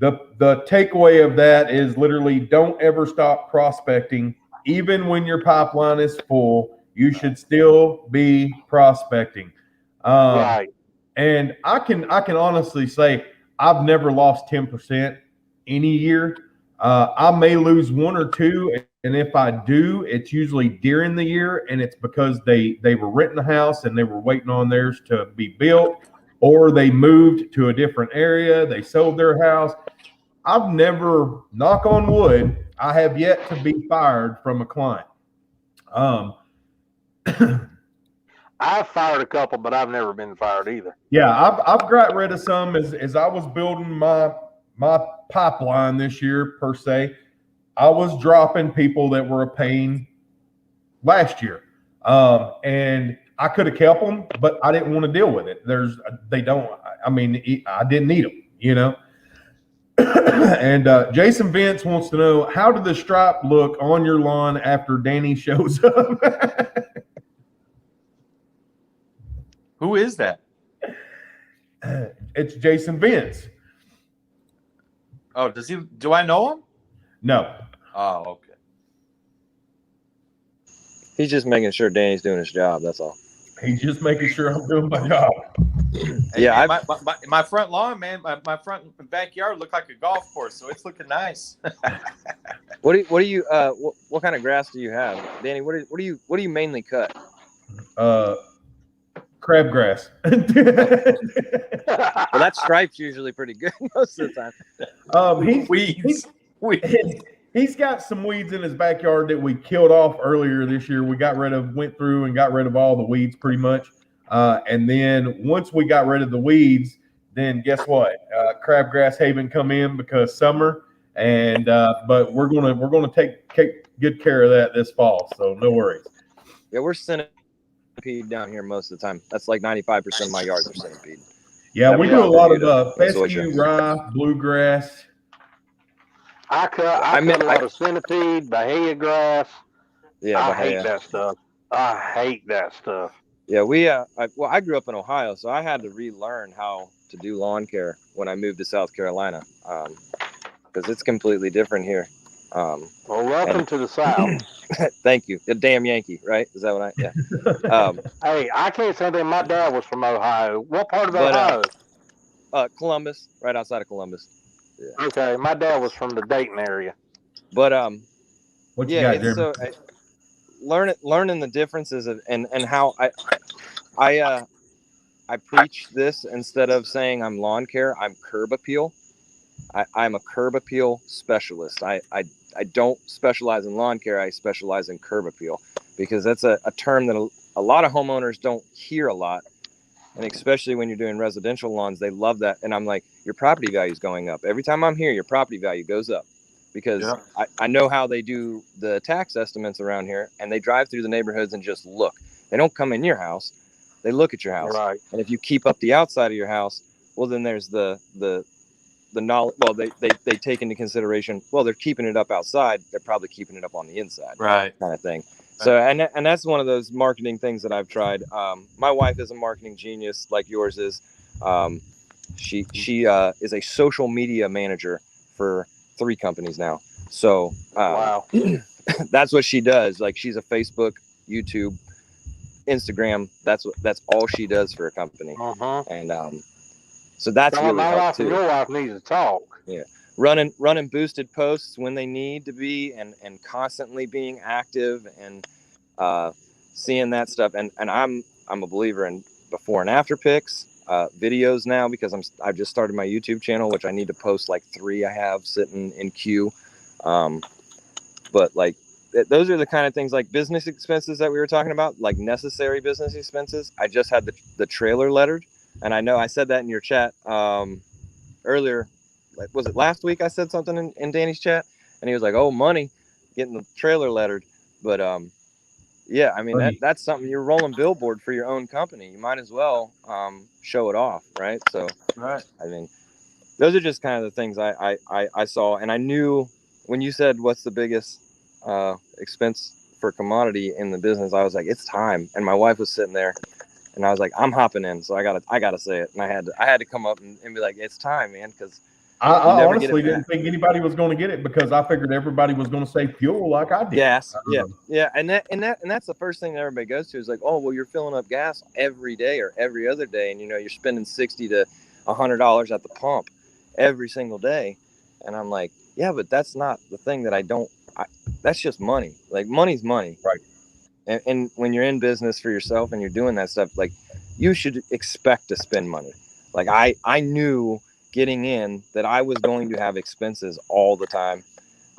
The takeaway of that is literally don't ever stop prospecting. Even when your pipeline is full, you should still be prospecting. Right. And I can honestly say I've never lost 10% any year. I may lose one or two, and if I do, it's usually during the year, and it's because they were renting a house and they were waiting on theirs to be built, or they moved to a different area, they sold their house. I've never, knock on wood, I have yet to be fired from a client. I've fired a couple, but I've never been fired either. Yeah, I've got rid of some as I was building my pipeline this year per se. I was dropping people that were a pain last year, and I could have kept them, but I didn't want to deal with it. I didn't need them, you know. And Jason Vince wants to know, how did the stripe look on your lawn after Danny shows up? Who is that? It's Jason Vince. Oh, do I know him? No. Oh, okay. He's just making sure Danny's doing his job. That's all. He's just making sure I'm doing my job. Yeah, my front lawn, man, my front backyard looked like a golf course, so it's looking nice. What kind of grass do you have, Danny? What do you mainly cut? Crabgrass. Well, that stripe's usually pretty good most of the time. He's got some weeds in his backyard that we killed off earlier this year. We went through and got rid of all the weeds pretty much. And then once we got rid of the weeds, then guess what? Crabgrass Haven come in because summer, and but we're gonna take good care of that this fall. So no worries. Yeah, we're centipede down here most of the time. That's like 95% of my yards are centipede. Yeah, we do a lot of fescue, rye, bluegrass. I cut a lot of centipede, bahia grass. Yeah, I hate that stuff. I hate that stuff. Yeah, I grew up in Ohio, so I had to relearn how to do lawn care when I moved to South Carolina, because it's completely different here. Well, welcome to the South. Thank you. The damn Yankee, right? Is that what yeah. Hey, I can't say that my dad was from Ohio. What part of Ohio? Columbus, right outside of Columbus. Yeah. Okay, my dad was from the Dayton area. But what you got, so learning the differences and how I preach this instead of saying I'm lawn care. I'm curb appeal. I'm a curb appeal specialist. I don't specialize in lawn care. I specialize in curb appeal because that's a term that a lot of homeowners don't hear a lot. And especially when you're doing residential lawns, they love that. And I'm like, your property value is going up. Every time I'm here, your property value goes up because I know how they do the tax estimates around here, and they drive through the neighborhoods and just look. They don't come in your house. They look at your house. Right. And if you keep up the outside of your house, well, then there's the knowledge. Well, they take into consideration, well, they're keeping it up outside. They're probably keeping it up on the inside. Right. Kind of thing. So, and that's one of those marketing things that I've tried. My wife is a marketing genius like yours is. She is a social media manager for 3 companies now. So, wow, that's what she does. Like she's a Facebook, YouTube, Instagram. That's all she does for a company. And, so that's really my helped wife too. And your wife needs to talk. Yeah. Running boosted posts when they need to be and constantly being active. And seeing that stuff, and I'm a believer in before and after pics, videos now, because I've just started my YouTube channel, which I need to post like 3 I have sitting in queue. But like those are the kind of things, like business expenses that we were talking about, like necessary business expenses. I just had the trailer lettered, and I know I said that in your chat earlier. Like, was it last week I said something in Danny's chat, and he was like, "Oh, money, getting the trailer lettered." But yeah, I mean that's something. You're rolling billboard for your own company. You might as well show it off, right? So, Right. I mean, those are just kind of the things I saw, and I knew when you said what's the biggest expense for commodity in the business, I was like, it's time. And my wife was sitting there, and I was like, I'm hopping in, so I gotta say it, and I had to come up and be like, it's time, man, because I honestly didn't think anybody was going to get it, because I figured everybody was going to say fuel like I did. Gas, yeah, and that's the first thing that everybody goes to is like, oh, well, you're filling up gas every day or every other day, and you're spending $60 to $100 at the pump every single day, and I'm like, yeah, but that's not the thing that that's just money. Like, money's money, right? And when you're in business for yourself and you're doing that stuff, like, you should expect to spend money. Like, I knew getting in that I was going to have expenses all the time.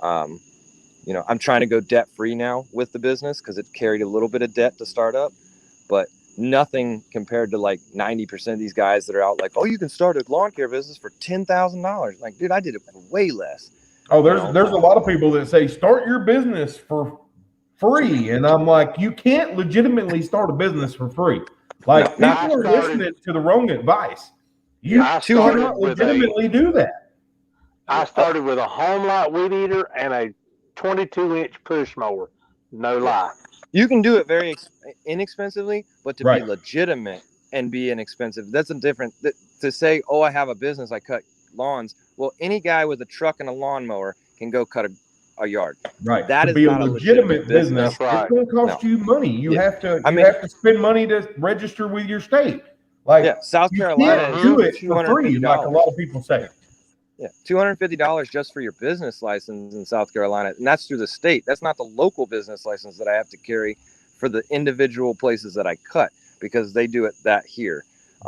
I'm trying to go debt free now with the business because it carried a little bit of debt to start up, but nothing compared to like 90% of these guys that are out like, oh, you can start a lawn care business for $10,000. Like, dude, I did it for way less. Oh, there's a lot of people that say start your business for free, and I'm like, you can't legitimately start a business for free. Like, people are listening to the wrong advice. You cannot legitimately do that. I started with a home light weed eater and a 22-inch push mower. No lie. You can do it very inexpensively, but to Right. be legitimate and be inexpensive, that's a different. To say, oh, I have a business, I cut lawns. Well, any guy with a truck and a lawnmower can go cut a yard. Right. That to is be not a legitimate business. That's right. It's going to cost you money. You have to. I mean, have to spend money to register with your state. Like, yeah, South you Carolina can't do it for free, $250. like a lot of people say. Yeah, $250 just for your business license in South Carolina, and that's through the state. That's not the local business license that I have to carry for the individual places that I cut, because they do it that here.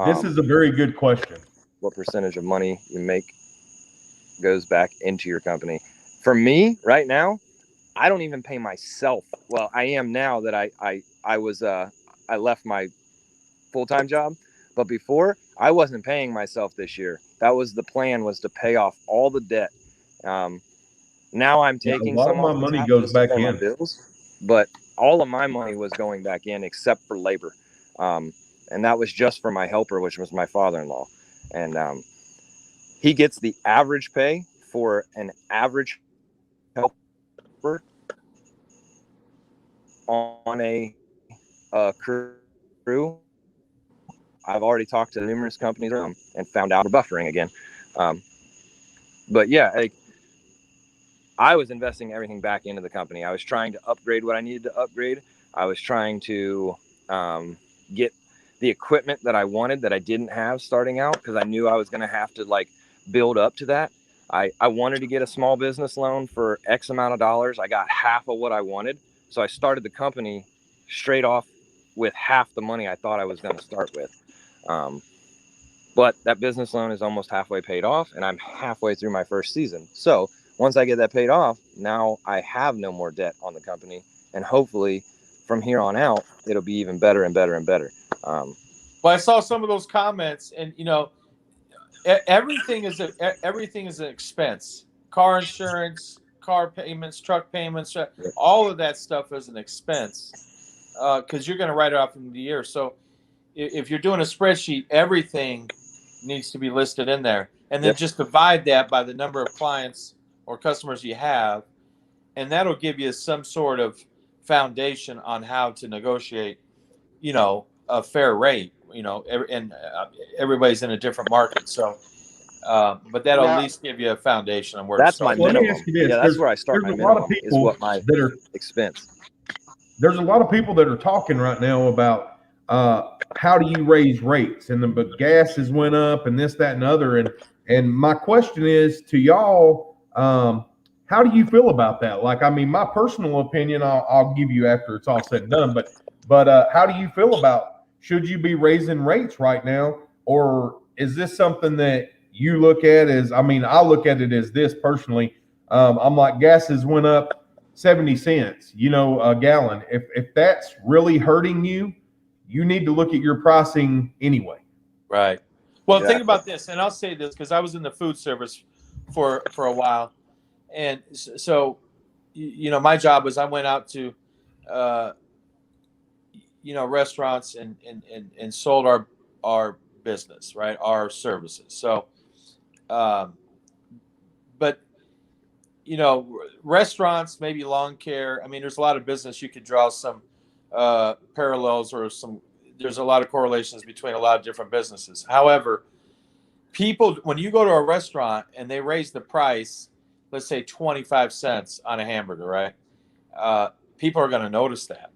This is a very good question. What percentage of money you make goes back into your company? For me, right now, I don't even pay myself. Well, I am now that I left my full-time job, but before I wasn't paying myself this year. That was the plan, was to pay off all the debt. Now I'm taking a lot some of my off the money top goes just to back pay my in. bills, but all of my money was going back in except for labor, and that was just for my helper, which was my father-in-law, and he gets the average pay for an average helper on a crew. I've already talked to numerous companies and found out we're buffering again. But yeah, I was investing everything back into the company. I was trying to upgrade what I needed to upgrade. I was trying to get the equipment that I wanted that I didn't have starting out, because I knew I was going to have to like build up to that. I wanted to get a small business loan for X amount of dollars. I got half of what I wanted. So I started the company straight off with half the money I thought I was going to start with. But that business loan is almost halfway paid off, and I'm halfway through my first season. So once I get that paid off, now I have no more debt on the company, and hopefully from here on out, it'll be even better and better and better. Well, I saw some of those comments, and everything is an expense. Car insurance, car payments, truck payments, all of that stuff is an expense, because you're going to write it off in the year. So if you're doing a spreadsheet, everything needs to be listed in there, and then just divide that by the number of clients or customers you have, and that'll give you some sort of foundation on how to negotiate, a fair rate. And everybody's in a different market, so but that'll at least give you a foundation on where that's to start. my minimum. Let me ask you this. Yeah, that's where I start. My minimum is what my expense. There's a lot of people that are talking right now about how do you raise rates, and but gas has went up and this, that, and other. And my question is to y'all, how how do you feel about that? Like, I mean, my personal opinion, I'll give you after it's all said and done. But how do you feel about, should you be raising rates right now, or is this something that you look at as? I mean, I look at it as this personally. I'm like, gas has went up 70 cents, a gallon. If that's really hurting you, you need to look at your pricing anyway. Right. Well, Exactly. think about this, and I'll say this because I was in the food service for a while, and so my job was I went out to restaurants and sold our business, right, our services. So, but restaurants, maybe lawn care. I mean, there's a lot of business you could draw some parallels or there's a lot of correlations between a lot of different businesses. However, people, when you go to a restaurant and they raise the price, let's say 25 cents on a hamburger, right? People are going to notice that.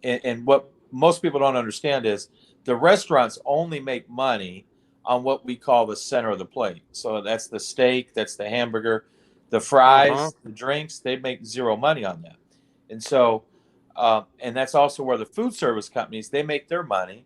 And what most people don't understand is the restaurants only make money on what we call the center of the plate. So that's the steak, that's the hamburger, the fries, the drinks. They make zero money on that. And so, and that's also where the food service companies, they make their money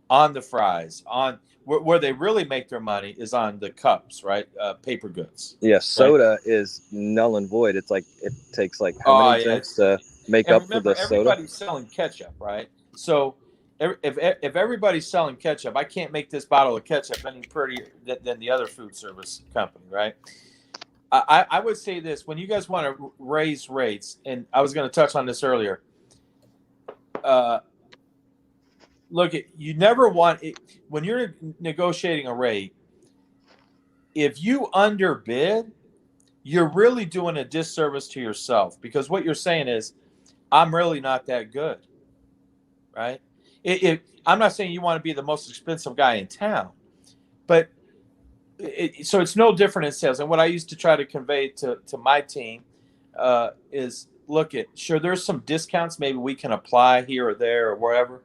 on the fries. On where they really make their money is on the cups, right? Paper goods. Yeah, soda is null and void. It's like it takes like how many drinks to make up for the soda? Everybody's selling ketchup, right? So if everybody's selling ketchup, I can't make this bottle of ketchup any prettier than the other food service company, right? I would say this: when you guys want to raise rates, and I was going to touch on this earlier. Look, you never want it, when you're negotiating a rate. If you underbid, you're really doing a disservice to yourself, because what you're saying is, I'm really not that good, right? I'm not saying you want to be the most expensive guy in town, but so it's no different in sales. And what I used to try to convey to my team is, look, sure, there's some discounts maybe we can apply here or there or wherever.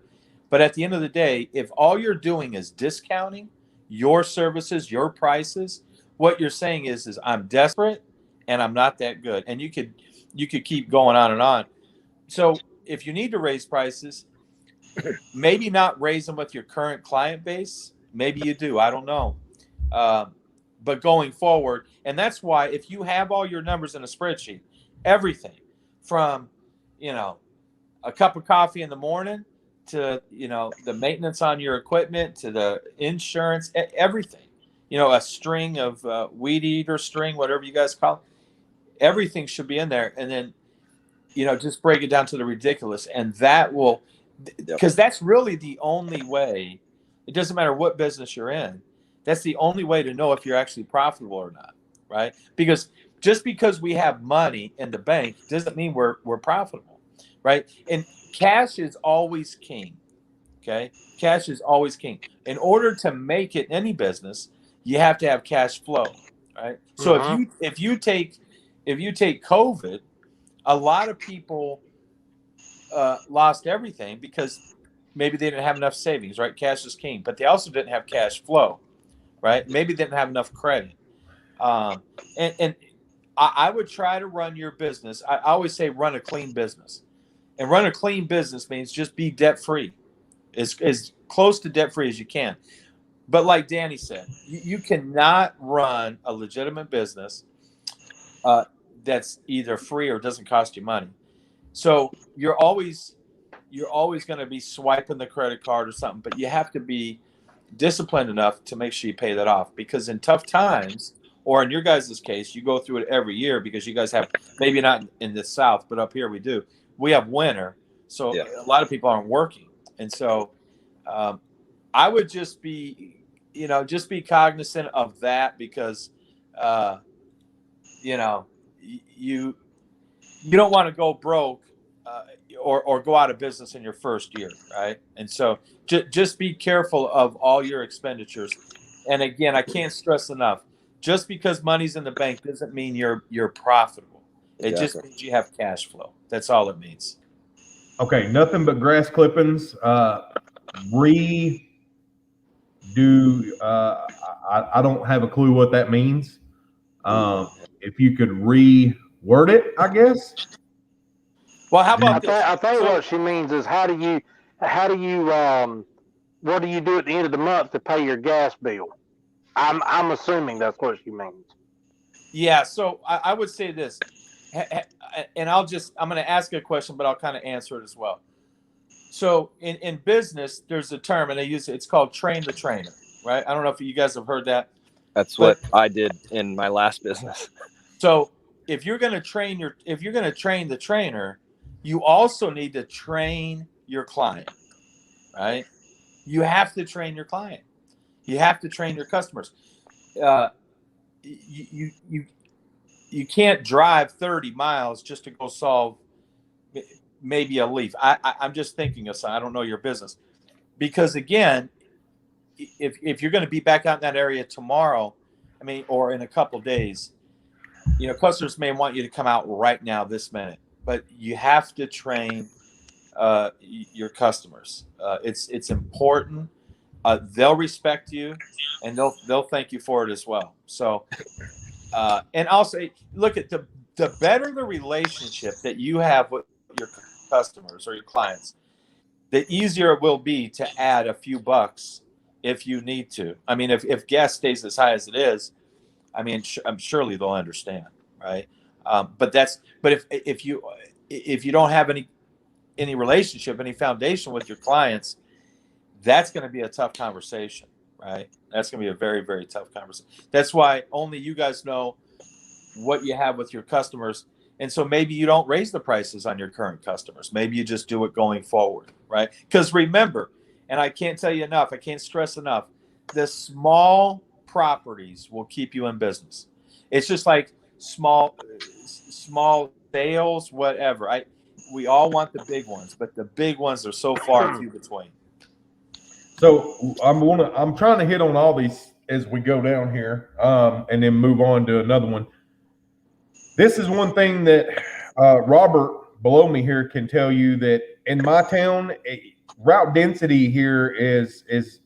But at the end of the day, if all you're doing is discounting your services, your prices, what you're saying is I'm desperate and I'm not that good. And you could keep going on and on. So if you need to raise prices, maybe not raise them with your current client base. Maybe you do. I don't know. But going forward, and that's why if you have all your numbers in a spreadsheet, everything from, a cup of coffee in the morning to, the maintenance on your equipment, to the insurance, everything, a string of weed eater string, whatever you guys call it, everything should be in there. And then, just break it down to the ridiculous. And that will, because that's really the only way. It doesn't matter what business you're in. That's the only way to know if you're actually profitable or not, right? Because just because we have money in the bank doesn't mean we're profitable, right? And cash is always king, okay? Cash is always king. In order to make it in any business, you have to have cash flow, right? So if you take COVID, a lot of people lost everything because maybe they didn't have enough savings, right? Cash is king, but they also didn't have cash flow, right? Maybe they didn't have enough credit. And I would try to run your business. I always say run a clean business. And run a clean business means just be debt-free, as close to debt-free as you can. But like Danny said, you cannot run a legitimate business that's either free or doesn't cost you money. So you're always going to be swiping the credit card or something, but you have to be disciplined enough to make sure you pay that off, because in tough times, or in your guys' case, you go through it every year because you guys have, maybe not in the South, but up here we do. We have winter, so a lot of people aren't working, and so I would just be cognizant of that, because you don't want to go broke or go out of business in your first year, right? And so just be careful of all your expenditures. And again, I can't stress enough, just because money's in the bank doesn't mean you're profitable. It just means you have cash flow. That's all it means. Okay, nothing but grass clippings. I don't have a clue what that means. if you could reword it, I guess. Well, how about this? I think So- what she means is what do you do at the end of the month to pay your gas bill? I'm assuming that's what she means. Yeah, so I would say this, and I'm going to ask a question, but I'll kind of answer it as well. So in business, there's a term, and it's called train the trainer, right? I don't know if you guys have heard that. That's what I did in my last business. So if you're going to train the trainer, you also need to train your client, right? You have to train your client. You have to train your customers. You can't drive 30 miles just to go solve maybe a leaf. I'm just thinking of something. I don't know your business. Because again, if you're going to be back out in that area tomorrow, or in a couple of days, customers may want you to come out right now, this minute, but you have to train your customers. It's important. They'll respect you, and they'll thank you for it as well. So, and also look at the better the relationship that you have with your customers or your clients, the easier it will be to add a few bucks if you need to. If gas stays as high as it is, surely they'll understand, right? But if you don't have any relationship, any foundation with your clients, that's going to be a tough conversation, right? That's going to be a very, very tough conversation. That's why only you guys know what you have with your customers. And so maybe you don't raise the prices on your current customers. Maybe you just do it going forward, right? Because remember, and I can't tell you enough, I can't stress enough, the small properties will keep you in business. It's just like small sales, whatever. We all want the big ones, but the big ones are so far and few between. So I'm trying to hit on all these as we go down here, and then move on to another one. This is one thing that Robert below me here can tell you, that in my town, route density here is it's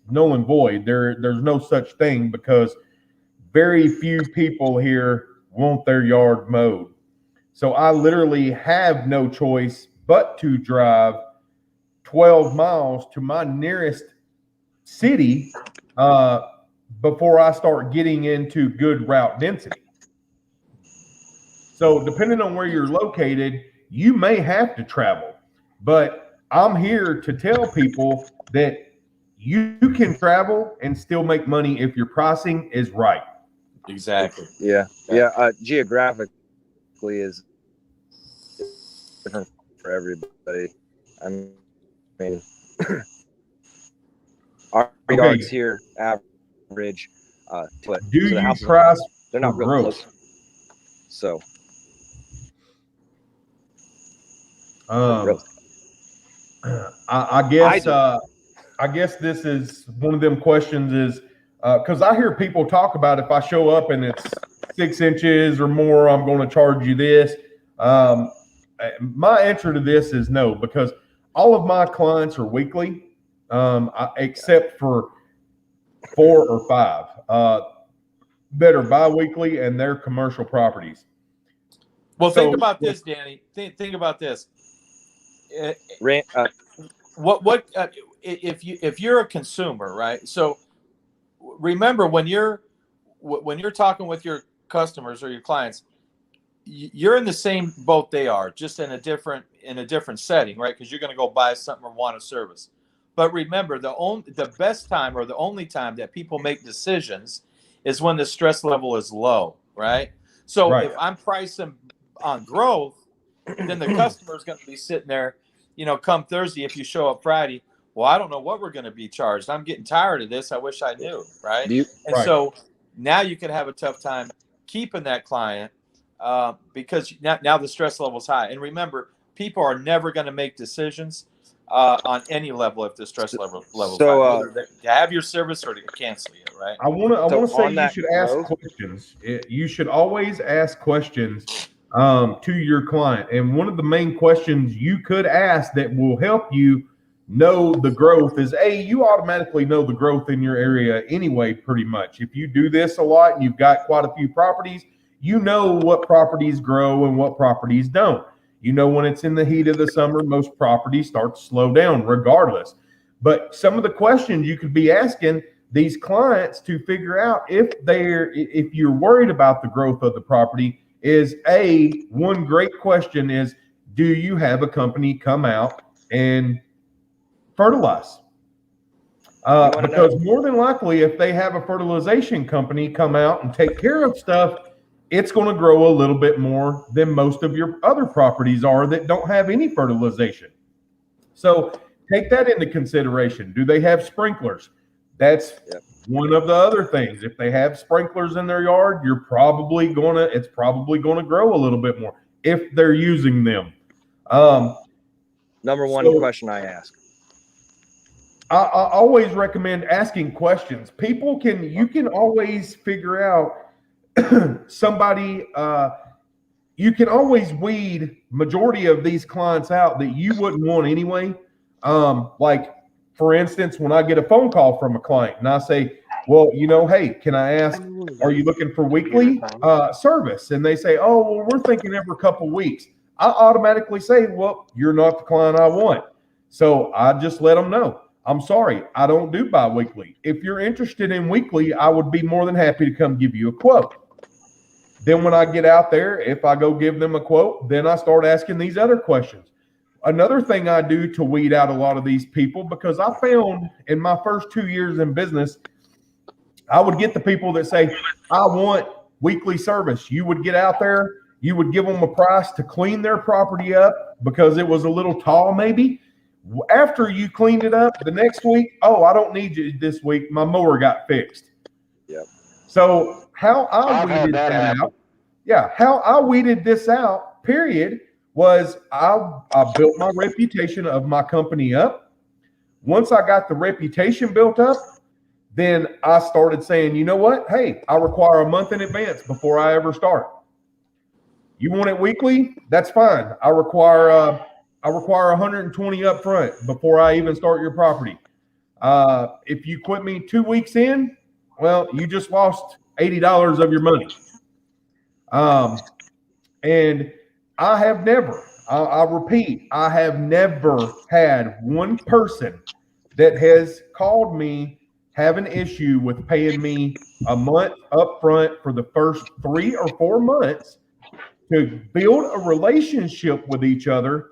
null and void. There's no such thing, because very few people here want their yard mowed. So I literally have no choice but to drive 12 miles to my nearest city before I start getting into good route density. So depending on where you're located, you may have to travel. But I'm here to tell people that you can travel and still make money if your pricing is right. Exactly. Yeah. Geographically is different for everybody. Our yards here average. Do you price they're not real growth? close. So. I guess this is one of them questions is because I hear people talk about, if I show up and it's 6 inches or more, I'm going to charge you this. My answer to this is no, because all of my clients are weekly, except for 4 or 5 that are bi-weekly, and they're commercial properties. Well, think about this, Danny. Think about this. If you're a consumer, right? So remember, when you're talking with your customers or your clients, you're in the same boat they are, just in a different setting, right? Because you're going to go buy something or want a service. But remember, the best time or the only time that people make decisions is when the stress level is low, right? So if I'm pricing on growth, then the customer is going to be sitting there, come Thursday, if you show up Friday, well, I don't know what we're going to be charged. I'm getting tired of this. I wish I knew, right? So now you could have a tough time keeping that client because now the stress level is high. And remember, people are never going to make decisions on any level if the stress level is high, whether to have your service or to cancel you, right? I want to say you should ask questions. You should always ask questions to your client. And one of the main questions you could ask that will help you know the growth is, you automatically know the growth in your area anyway, pretty much. If you do this a lot and you've got quite a few properties, You know what properties grow and what properties don't. You know when it's in the heat of the summer, most properties start to slow down regardless. But some of the questions you could be asking these clients to figure out if you're worried about the growth of the property is one great question is, do you have a company come out and fertilize? Because more than likely, if they have a fertilization company come out and take care of stuff, it's going to grow a little bit more than most of your other properties are that don't have any fertilization. So take that into consideration. Do they have sprinklers? That's one of the other things. If they have sprinklers in their yard, it's probably gonna grow a little bit more if they're using them. Number one question I ask. I always recommend asking questions. You can always figure out somebody. You can always weed majority of these clients out that you wouldn't want anyway. Like for instance, when I get a phone call from a client and I say, well, hey, can I ask, are you looking for weekly service? And they say, oh, well, we're thinking every couple weeks. I automatically say, well, you're not the client I want. So I just let them know, I'm sorry, I don't do biweekly. If you're interested in weekly, I would be more than happy to come give you a quote. Then when I get out there, if I go give them a quote, then I start asking these other questions. Another thing I do to weed out a lot of these people, because I found in my first 2 years in business, I would get the people that say, I want weekly service. You would get out there, you would give them a price to clean their property up because it was a little tall maybe. After you cleaned it up, the next week, oh, I don't need you this week. My mower got fixed. Yep. So how I weeded that out, how I weeded this out, period, was I built my reputation of my company up. Once I got the reputation built up, then I started saying, you know what? Hey, I require a month in advance before I ever start. You want it weekly? That's fine. I require 120 up front before I even start your property. If you quit me 2 weeks in, well, you just lost $80 of your money. And I have never, I repeat, I have never had one person that has called me have an issue with paying me a month up front for the first 3 or 4 months to build a relationship with each other.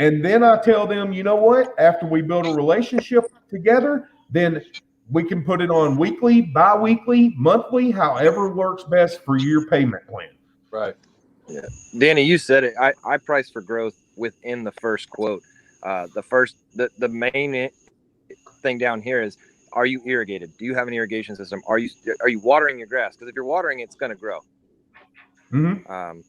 And then I tell them, you know what? After we build a relationship together, then we can put it on weekly, bi-weekly, monthly, however works best for your payment plan. Right. Yeah. Danny, you said it. I price for growth within the first quote. The main thing down here is, are you irrigated? Do you have an irrigation system? Are you watering your grass? Because if you're watering, it's going to grow. Mm-hmm.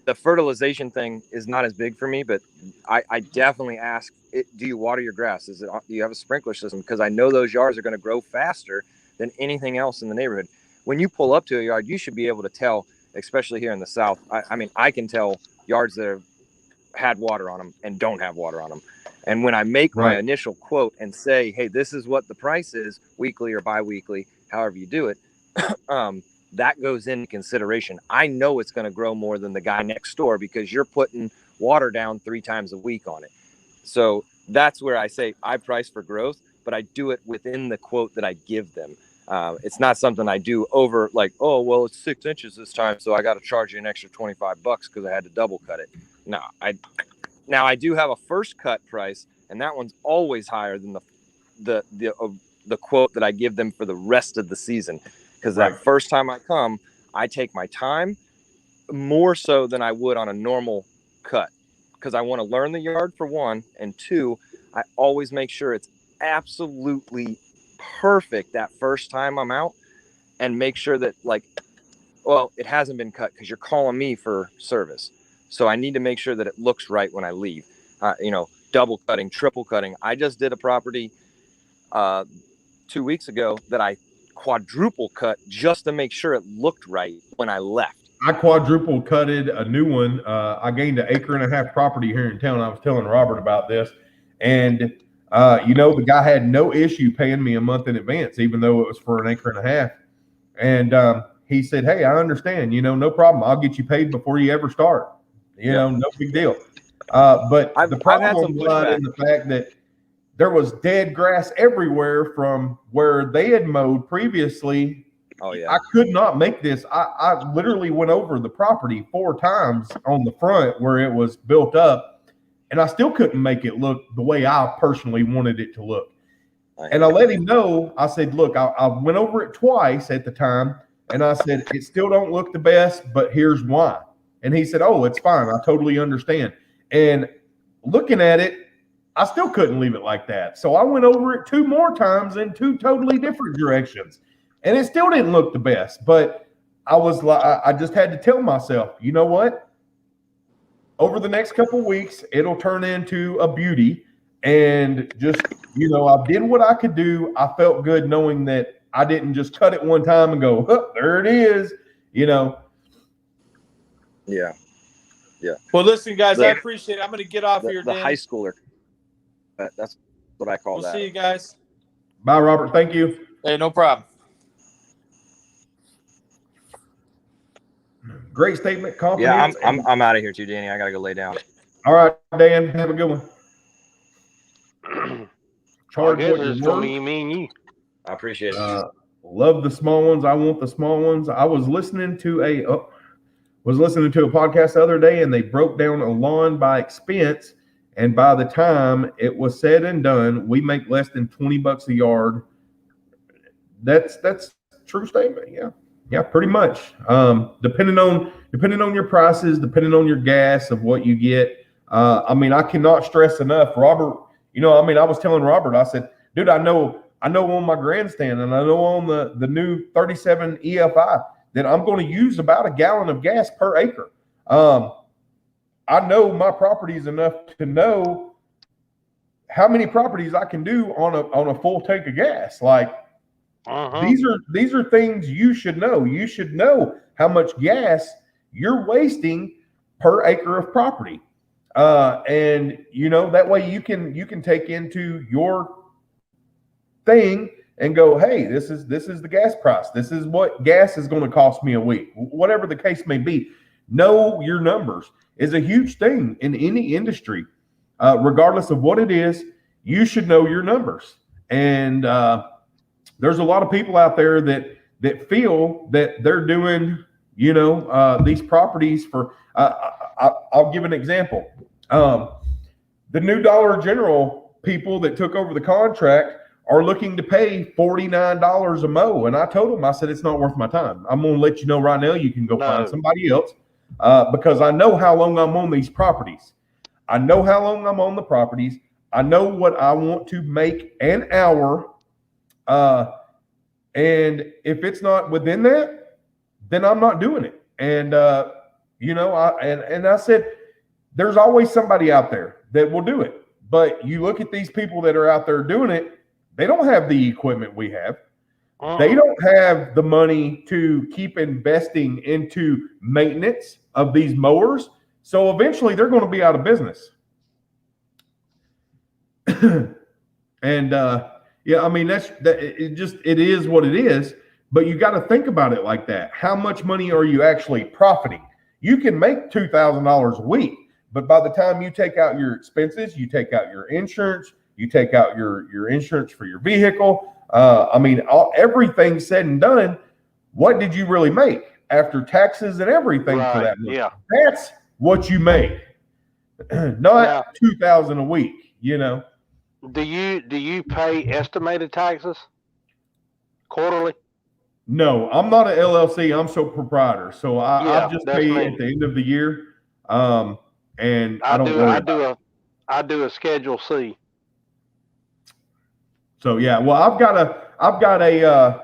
The fertilization thing is not as big for me, but I definitely ask, do you water your grass? Do you have a sprinkler system? Because I know those yards are going to grow faster than anything else in the neighborhood. When you pull up to a yard, you should be able to tell, especially here in the South. I can tell yards that have had water on them and don't have water on them. And when I make my initial quote and say, hey, this is what the price is, weekly or bi-weekly, however you do it, that goes into consideration. I know it's going to grow more than the guy next door because you're putting water down 3 times a week on it. So that's where I say I price for growth, but I do it within the quote that I give them. It's not something I do over like, oh, well, it's 6 inches this time, so I got to charge you an extra $25 because I had to double cut it. No, I do have a first cut price, and that one's always higher than the quote that I give them for the rest of the season. Because that first time I come, I take my time more so than I would on a normal cut. Because I want to learn the yard for one, and 2, I always make sure it's absolutely perfect that first time I'm out, and make sure that it hasn't been cut because you're calling me for service. So I need to make sure that it looks right when I leave. Double cutting, triple cutting. I just did a property 2 weeks ago that I quadruple cut just to make sure it looked right when I left. I quadruple cutted a new one. I gained 1.5 acre property here in town. I was telling Robert about this, and the guy had no issue paying me a month in advance, even though it was for 1.5 acres. And he said, hey, I understand, no problem. I'll get you paid before you ever start. No big deal. But the I've had some problem lied pushback. in the fact that there was dead grass everywhere from where they had mowed previously. Oh yeah. I could not make this. I literally went over the property 4 times on the front where it was built up, and I still couldn't make it look the way I personally wanted it to look. And I let him know, I said, look, I went over it twice at the time, and I said, it still don't look the best, but here's why. And he said, oh, it's fine. I totally understand. And looking at it, I still couldn't leave it like that. So I went over it 2 more times in 2 totally different directions. And it still didn't look the best. But I just had to tell myself, you know what? Over the next couple of weeks, it'll turn into a beauty. And just, I did what I could do. I felt good knowing that I didn't just cut it one time and go, oh, there it is, Yeah. Well, listen, guys, I appreciate it. I'm going to get off here. The Danny. high schooler. That's what I call We'll that. see you guys. Bye, Robert. Thank you. Hey, no problem. Great statement. Yeah, Confidence. I'm out of here too, Danny. I gotta go lay down. All right, Dan. Have a good one. I Charge guess what it's you're gonna worth. be me and you. I appreciate it. Love the small ones. I want the small ones. I was listening to a podcast the other day, and they broke down a lawn by expense. And by the time it was said and done, we make less than $20 a yard. That's true statement. Yeah, pretty much. Depending on your prices, depending on your gas of what you get. I cannot stress enough, Robert. I was telling Robert, I said, dude, I know on my grandstand, and I know on the new 37 EFI that I'm going to use about a gallon of gas per acre. I know my properties enough to know how many properties I can do on a full tank of gas. Like, these are things you should know. You should know how much gas you're wasting per acre of property. And that way you can take into your thing and go, hey, this is the gas price. This is what gas is going to cost me a week. Whatever the case may be. Know your numbers is a huge thing in any industry. Regardless of what it is, you should know your numbers. And there's a lot of people out there that feel that they're doing, these properties for. I'll give an example. The new Dollar General people that took over the contract are looking to pay $49 a mow, and I told them, I said, it's not worth my time. I'm going to let you know right now. You can go find somebody else because I know how long I'm on these properties. I know how long I'm on the properties. I know what I want to make an hour. And if it's not within that, then I'm not doing it. And, I said, there's always somebody out there that will do it. But you look at these people that are out there doing it, they don't have the equipment we have. They don't have the money to keep investing into maintenance of these mowers. So eventually they're going to be out of business. And, it is what it is, but you got to think about it like that. How much money are you actually profiting? You can make $2,000 a week, but by the time you take out your expenses, you take out your insurance, you take out your insurance for your vehicle. Everything said and done, what did you really make after taxes and everything for that money? Yeah. That's what you make, not $2,000 a week, Do you pay estimated taxes quarterly? No, I'm not an LLC. I'm sole proprietor, so I just pay at the end of the year. And I do a Schedule C. So yeah, well, I've got a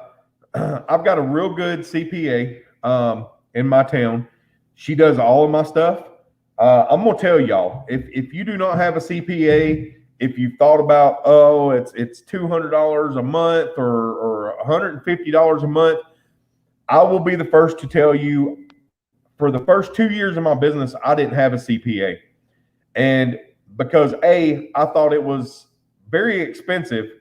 real good CPA in my town. She does all of my stuff. I'm gonna tell y'all, if you do not have a CPA, if you thought about, it's $200 a month or $150 a month, I will be the first to tell you, for the first 2 years of my business, I didn't have a CPA. And because A, I thought it was very expensive,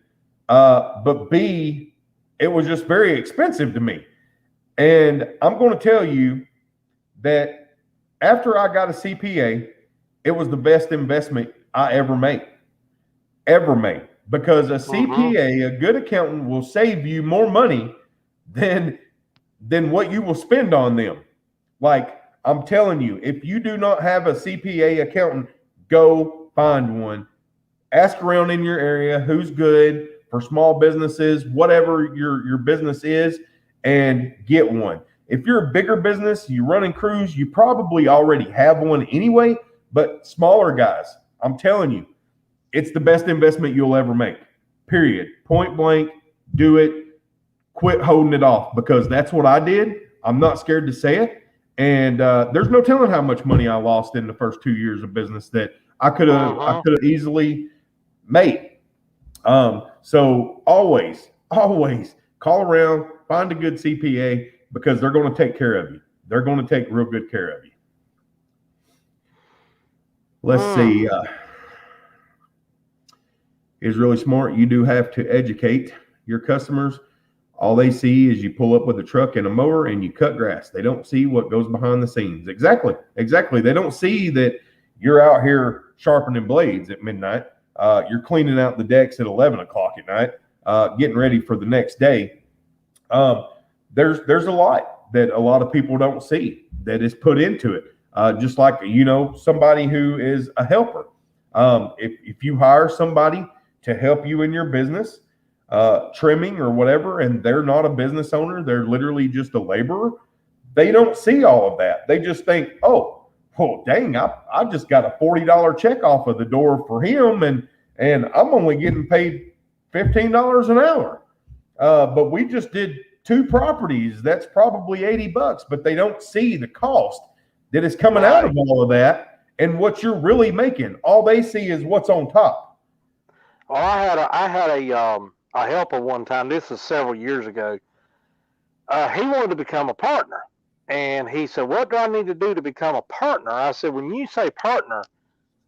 but B, it was just very expensive to me. And I'm going to tell you that after I got a CPA, it was the best investment I ever made. Because a CPA, a good accountant, will save you more money than what you will spend on them. Like, I'm telling you, if you do not have a CPA accountant, go find one. Ask around in your area who's good for small businesses, whatever your business is, and get one. If you're a bigger business, you're running crews, you probably already have one anyway, but smaller guys, I'm telling you, it's the best investment you'll ever make, period. Point blank, do it. Quit holding it off, because that's what I did. I'm not scared to say it. And there's no telling how much money I lost in the first 2 years of business that I could have easily made. So always call around, find a good CPA, because they're going to take care of you. They're going to take real good care of you. Let's see. Is really smart. You do have to educate your customers. All they see is you pull up with a truck and a mower and you cut grass. They don't see what goes behind the scenes. Exactly. They don't see that you're out here sharpening blades at midnight. You're cleaning out the decks at 11 o'clock at night, getting ready for the next day. There's a lot that a lot of people don't see that is put into it. Just like, somebody who is a helper. If you hire somebody to help you in your business, trimming or whatever, and they're not a business owner, they're literally just a laborer, they don't see all of that. They just think, oh, dang, I just got a $40 check off of the door for him, and I'm only getting paid $15 an hour. But we just did 2 properties. That's probably $80, but they don't see the cost that is coming out of all of that and what you're really making. All they see is what's on top. Well, I had a helper one time. This was several years ago. He wanted to become a partner, and he said, "What do I need to do to become a partner?" I said, "When you say partner,"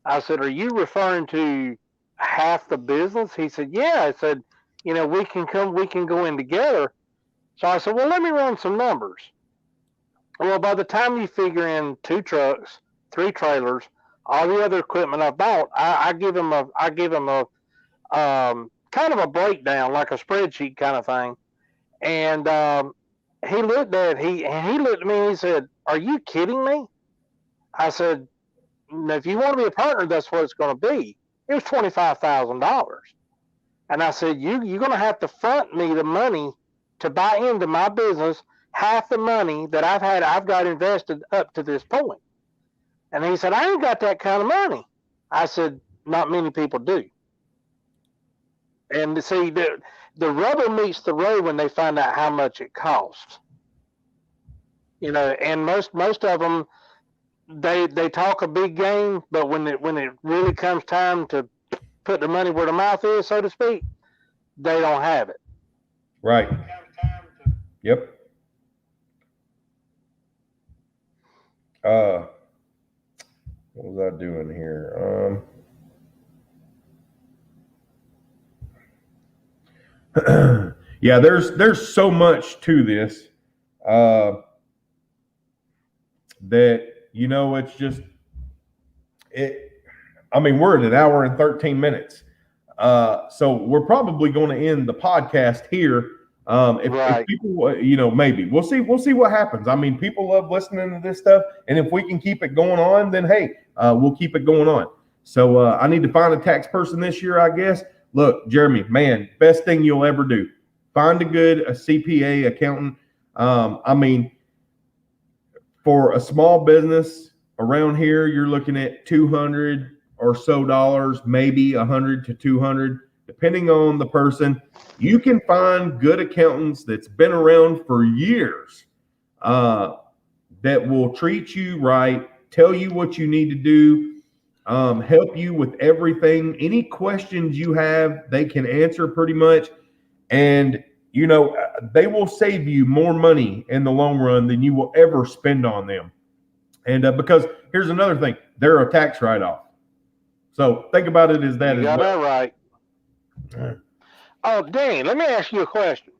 I said, "are you referring to half the business?" He said, "Yeah." I said, we can go in together." So I said, "Well, let me run some numbers." Well, by the time you figure in 2 trucks, 3 trailers, all the other equipment I bought, I give him a kind of a breakdown, like a spreadsheet kind of thing. And he looked at me and he said, "Are you kidding me?" I said, "If you want to be a partner, that's what it's going to be." It was $25,000. And I said, you're going to have to front me the money to buy into my business, half the money that I've got invested up to this point. And he said, "I ain't got that kind of money." I said, "Not many people do." And see, the rubber meets the road when they find out how much it costs. And most of them, they talk a big game, but when it really comes time to put the money where the mouth is, so to speak, they don't have it. Right. Yep. What was I doing here? Yeah, there's so much to this that it's just we're at 1 hour and 13 minutes. So we're probably going to end the podcast here. If people, maybe we'll see what happens. People love listening to this stuff, and if we can keep it going on, then hey, we'll keep it going on. So I need to find a tax person this year, I guess. Look, Jeremy, man, best thing you'll ever do. Find a CPA accountant. For a small business around here, you're looking at $200 or so, maybe $100 to $200, depending on the person. You can find good accountants that's been around for years that will treat you right, tell you what you need to do, help you with everything. Any questions you have, they can answer pretty much. And, they will save you more money in the long run than you will ever spend on them. And because here's another thing, they're a tax write-off. So think about it as that. You got that right. Oh, Danny, let me ask you a question.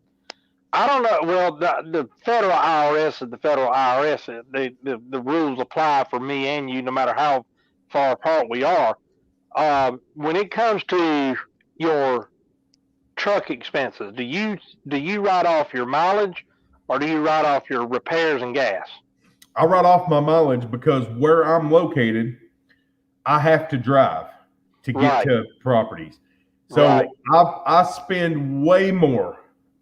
I don't know. Well, the federal IRS is the federal IRS. The rules apply for me and you, no matter how far apart we are. When it comes to your truck expenses, do you write off your mileage, or do you write off your repairs and gas? I write off my mileage because where I'm located, I have to drive to get Right. to properties. So Right. I spend way more.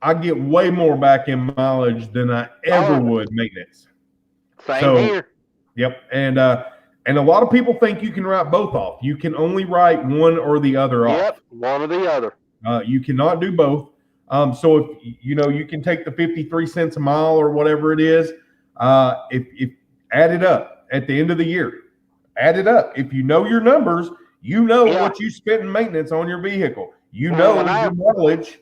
I get way more back in mileage than I ever would maintenance. Same here. Yep. And a lot of people think you can write both off. You can only write one or the other off. Yep, one or the other. You cannot do both. So if you can take the 53 cents a mile or whatever it is, if add it up at the end of the year, add it up. If you know your numbers, you know what you spent in maintenance on your vehicle. You know your mileage.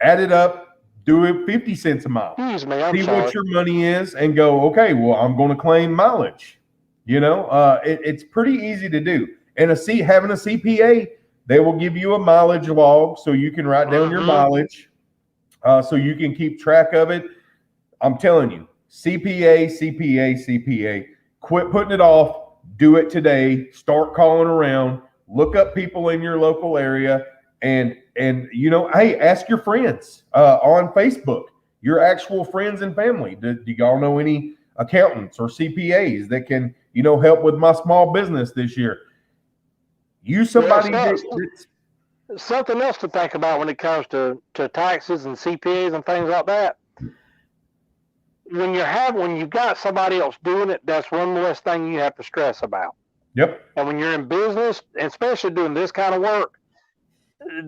Add it up. Do it 50 cents a mile. Excuse me, I'm See sorry. what your money is and go, okay, well, I'm going to claim mileage. It's pretty easy to do. And having a CPA, they will give you a mileage log so you can write down your mileage, so you can keep track of it. I'm telling you, CPA, quit putting it off. Do it today. Start calling around. Look up people in your local area, and hey, ask your friends on Facebook, your actual friends and family. Do y'all know any accountants or CPAs that can help with my small business this year? Use somebody that's something else to think about when it comes to taxes and CPAs and things like that. When you've got somebody else doing it, that's one less thing you have to stress about. Yep. And when you're in business, and especially doing this kind of work,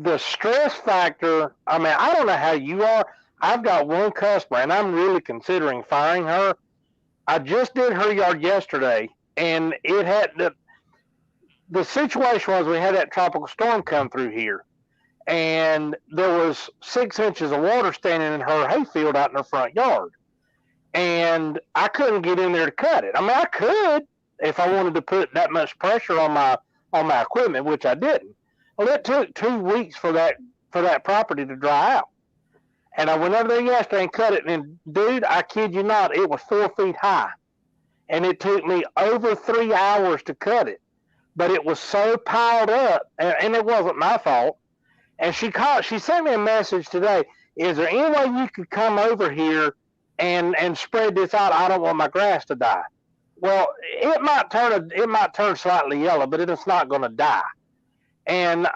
the stress factor, I mean, I don't know how you are. I've got one customer, and I'm really considering firing her. I just did her yard yesterday, and it had the situation was we had that tropical storm come through here, and there was 6 inches of water standing in her hayfield out in her front yard. And I couldn't get in there to cut it. I mean, I could if I wanted to put that much pressure on my equipment, which I didn't. Well, it took 2 weeks for that property to dry out. And I went over there yesterday and cut it. And dude, I kid you not, it was 4 feet high. And it took me over 3 hours to cut it. But it was so piled up, and it wasn't my fault. And she sent me a message today. Is there any way you could come over here and spread this out? I don't want my grass to die. Well, it might turn slightly yellow, but it's not going to die. And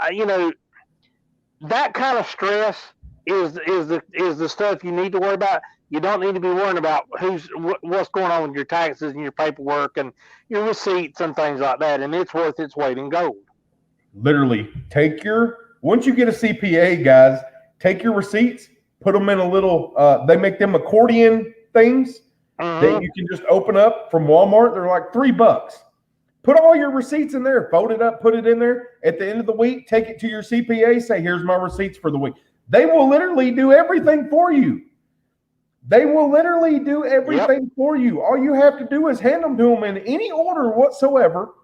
that kind of stress is the stuff you need to worry about. You don't need to be worrying about what's going on with your taxes and your paperwork and your receipts and things like that. And it's worth its weight in gold. Literally, once you get a CPA, guys, take your receipts, put them in a little, they make them accordion things that you can just open up from Walmart. They're like $3. Put all your receipts in there, fold it up, put it in there. At the end of the week, take it to your CPA, say, here's my receipts for the week. They will literally do everything for you. For you. All you have to do is hand them to them in any order whatsoever.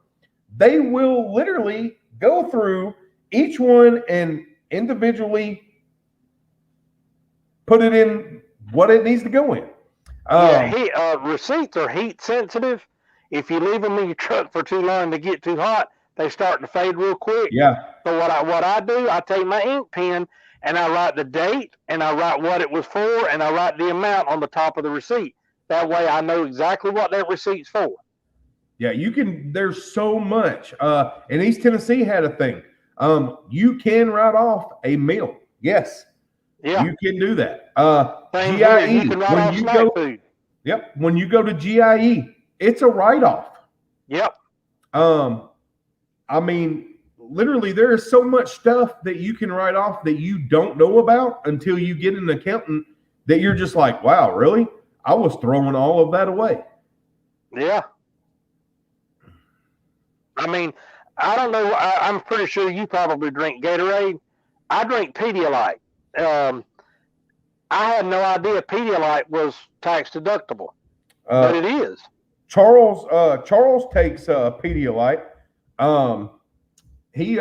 They will literally go through each one and individually put it in what it needs to go in. Receipts are heat sensitive. If you leave them in your truck for too long, they get too hot, they start to fade real quick. Yeah. So what I do, I take my ink pen and I write the date and I write what it was for and I write the amount on the top of the receipt. That way I know exactly what that receipt's for. Yeah, there's so much. And East Tennessee had a thing. You can write off a meal. Yes. Yeah. You can do that. GIE. You can write off snack food. Yep. When you go to GIE, it's a write-off. Yep. I mean, literally, there is so much stuff that you can write off that you don't know about until you get an accountant that you're just like, wow, really? I was throwing all of that away. Yeah. I mean, I don't know. I'm pretty sure you probably drink Gatorade. I drink Pedialyte. I had no idea Pedialyte was tax deductible, but it is. Charles takes Pedialyte. He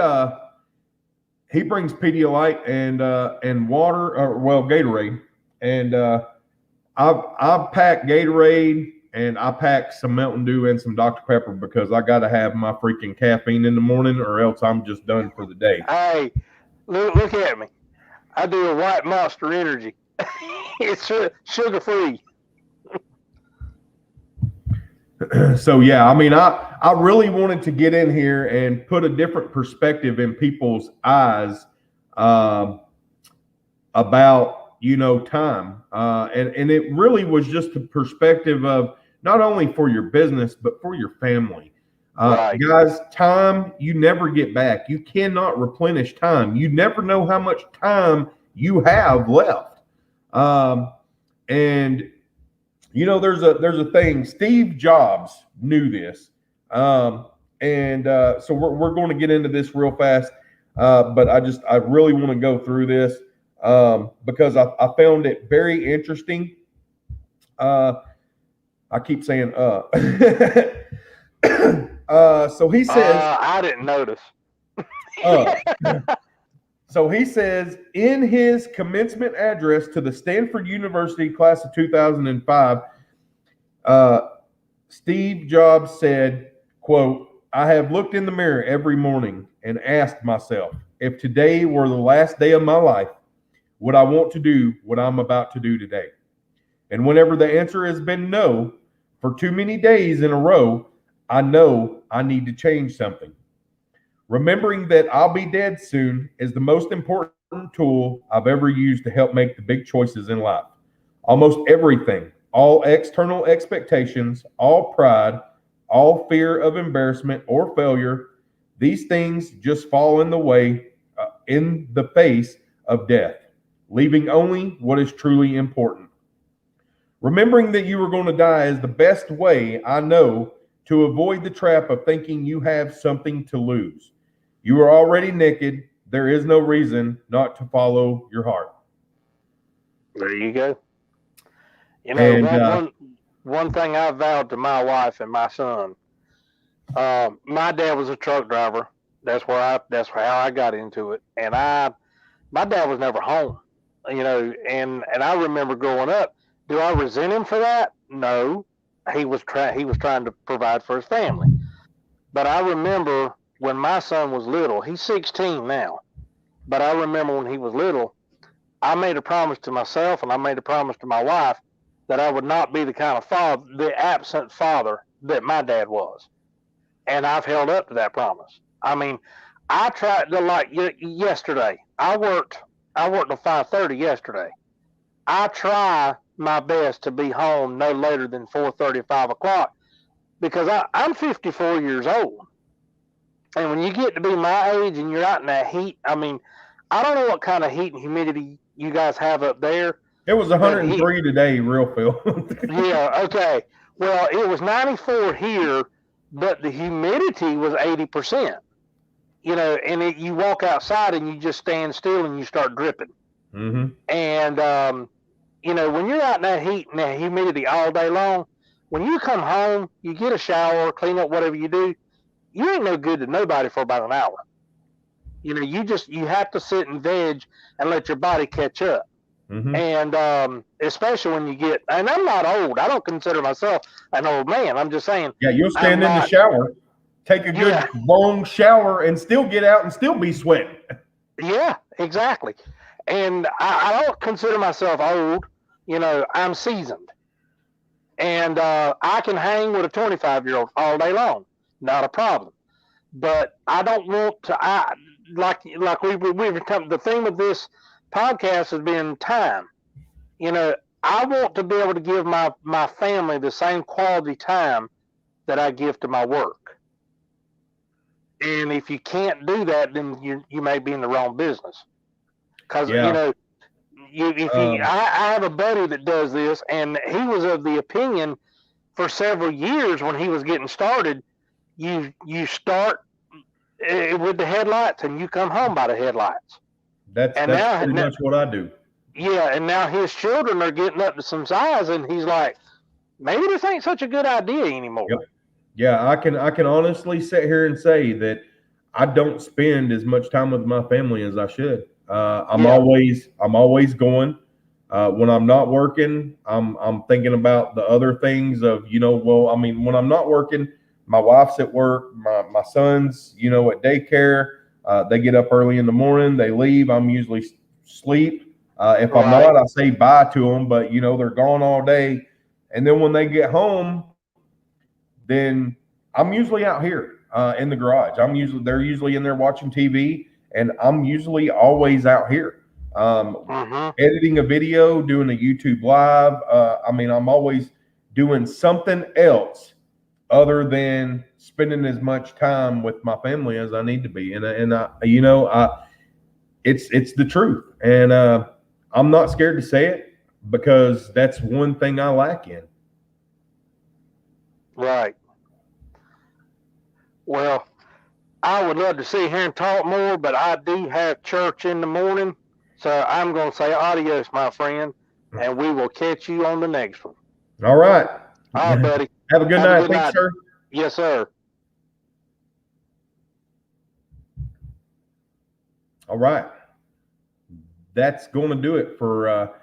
brings Pedialyte and water, Gatorade, and I pack Gatorade and I pack some Mountain Dew and some Dr. Pepper because I got to have my freaking caffeine in the morning, or else I'm just done for the day. Hey, look at me. I do a white Monster Energy. It's sugar free. So yeah, I mean, I really wanted to get in here and put a different perspective in people's eyes about time, and it really was just a perspective of not only for your business but for your family. Right. Guys, time you never get back. You cannot replenish time. You never know how much time you have left. And there's a thing. Steve Jobs knew this, so we're going to get into this real fast. But I really want to go through this because I found it very interesting. I keep saying so he says, I didn't notice. So he says in his commencement address to the Stanford University class of 2005, Steve Jobs said, quote, "I have looked in the mirror every morning and asked myself, if today were the last day of my life, would I want to do what I'm about to do today? And whenever the answer has been no, for too many days in a row, I know I need to change something. Remembering that I'll be dead soon is the most important tool I've ever used to help make the big choices in life. Almost everything, all external expectations, all pride, all fear of embarrassment or failure, these things just fall in the way, in the face of death, leaving only what is truly important. Remembering that you are going to die is the best way I know to avoid the trap of thinking you have something to lose. You are already naked. There is no reason not to follow your heart." There you go. And one thing I vowed to my wife and my son. My dad was a truck driver. That's how I got into it. And my dad was never home. And I remember growing up. Do I resent him for that? No. He was trying to provide for his family. But I remember when my son was little. He's 16 now. But I remember when he was little, I made a promise to myself and I made a promise to my wife that I would not be the kind of father, the absent father that my dad was. And I've held up to that promise. I mean, I tried to, like yesterday. I worked till 5:30 yesterday. I try my best to be home no later than 4:30, 5 o'clock, because I'm 54 years old. And when you get to be my age and you're out in that heat, I mean, I don't know what kind of heat and humidity you guys have up there. it was 103 today, real Phil. Yeah, okay. Well, it was 94 here, but the humidity was 80%. And you walk outside and you just stand still and you start dripping. Mm-hmm. And, when you're out in that heat and that humidity all day long, when you come home, you get a shower, clean up whatever you do, you ain't no good to nobody for about an hour. You have to sit and veg and let your body catch up. Mm-hmm. And especially when you get, and I'm not old. I don't consider myself an old man. I'm just saying. Yeah, you'll stand in the shower, take a good long shower, and still get out and still be sweating. Yeah, exactly. And I don't consider myself old. I'm seasoned. And I can hang with a 25-year-old all day long. Not a problem. But I don't want to, like we were talking, the theme of this podcast has been time. I want to be able to give my family the same quality time that I give to my work. And if you can't do that, then you may be in the wrong business. Because, I have a buddy that does this, and he was of the opinion for several years when he was getting started, you start with the headlights and you come home by the headlights. That's pretty much what I do. Yeah, and now his children are getting up to some size, and he's like, maybe this ain't such a good idea anymore. Yep. Yeah, I can honestly sit here and say that I don't spend as much time with my family as I should. I'm always going. When I'm not working, I'm thinking about the other things of, when I'm not working, my wife's at work, my son's, at daycare. They get up early in the morning, they leave. I'm usually sleep. If I'm not, I say bye to them, but they're gone all day. And then when they get home, then I'm usually out here in the garage. They're usually in there watching TV, and I'm usually always out here. Editing a video, doing a YouTube live. I'm always doing something else other than spending as much time with my family as I need to be. It's the truth. And I'm not scared to say it because that's one thing I lack in. Right. Well, I would love to sit here and talk more, but I do have church in the morning. So I'm going to say adios, my friend, and we will catch you on the next one. All right. All right, buddy. Have a good night. Thanks, sir. Yes, sir. All right. That's going to do it for,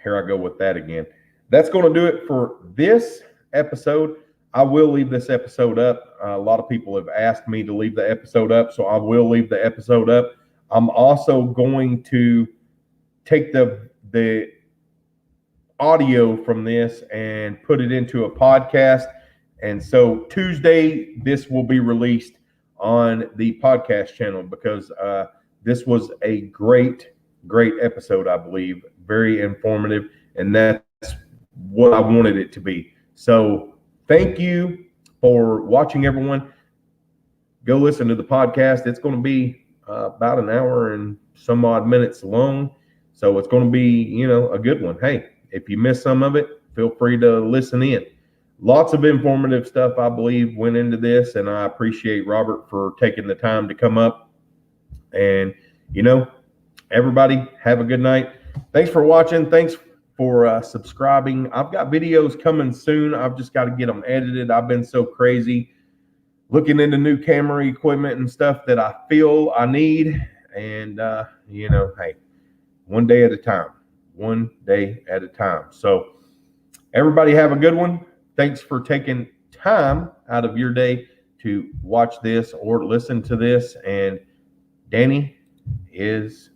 here I go with that again. That's going to do it for this episode. I will leave this episode up. A lot of people have asked me to leave the episode up, so I will leave the episode up. I'm also going to take the audio from this and put it into a podcast. And so Tuesday, this will be released on the podcast channel because this was a great episode, I believe. Very informative, and that's what I wanted it to be. So thank you for watching, everyone. Go listen to the podcast. It's going to be about an hour and some odd minutes long. So it's going to be, a good one. Hey, if you missed some of it, feel free to listen in. Lots of informative stuff, I believe, went into this, and I appreciate Robert for taking the time to come up. And, everybody have a good night. Thanks for watching. Thanks for subscribing. I've got videos coming soon. I've just got to get them edited. I've been so crazy looking into new camera equipment and stuff that I feel I need. And, hey, one day at a time. One day at a time. So everybody have a good one. Thanks for taking time out of your day to watch this or listen to this. And Danny is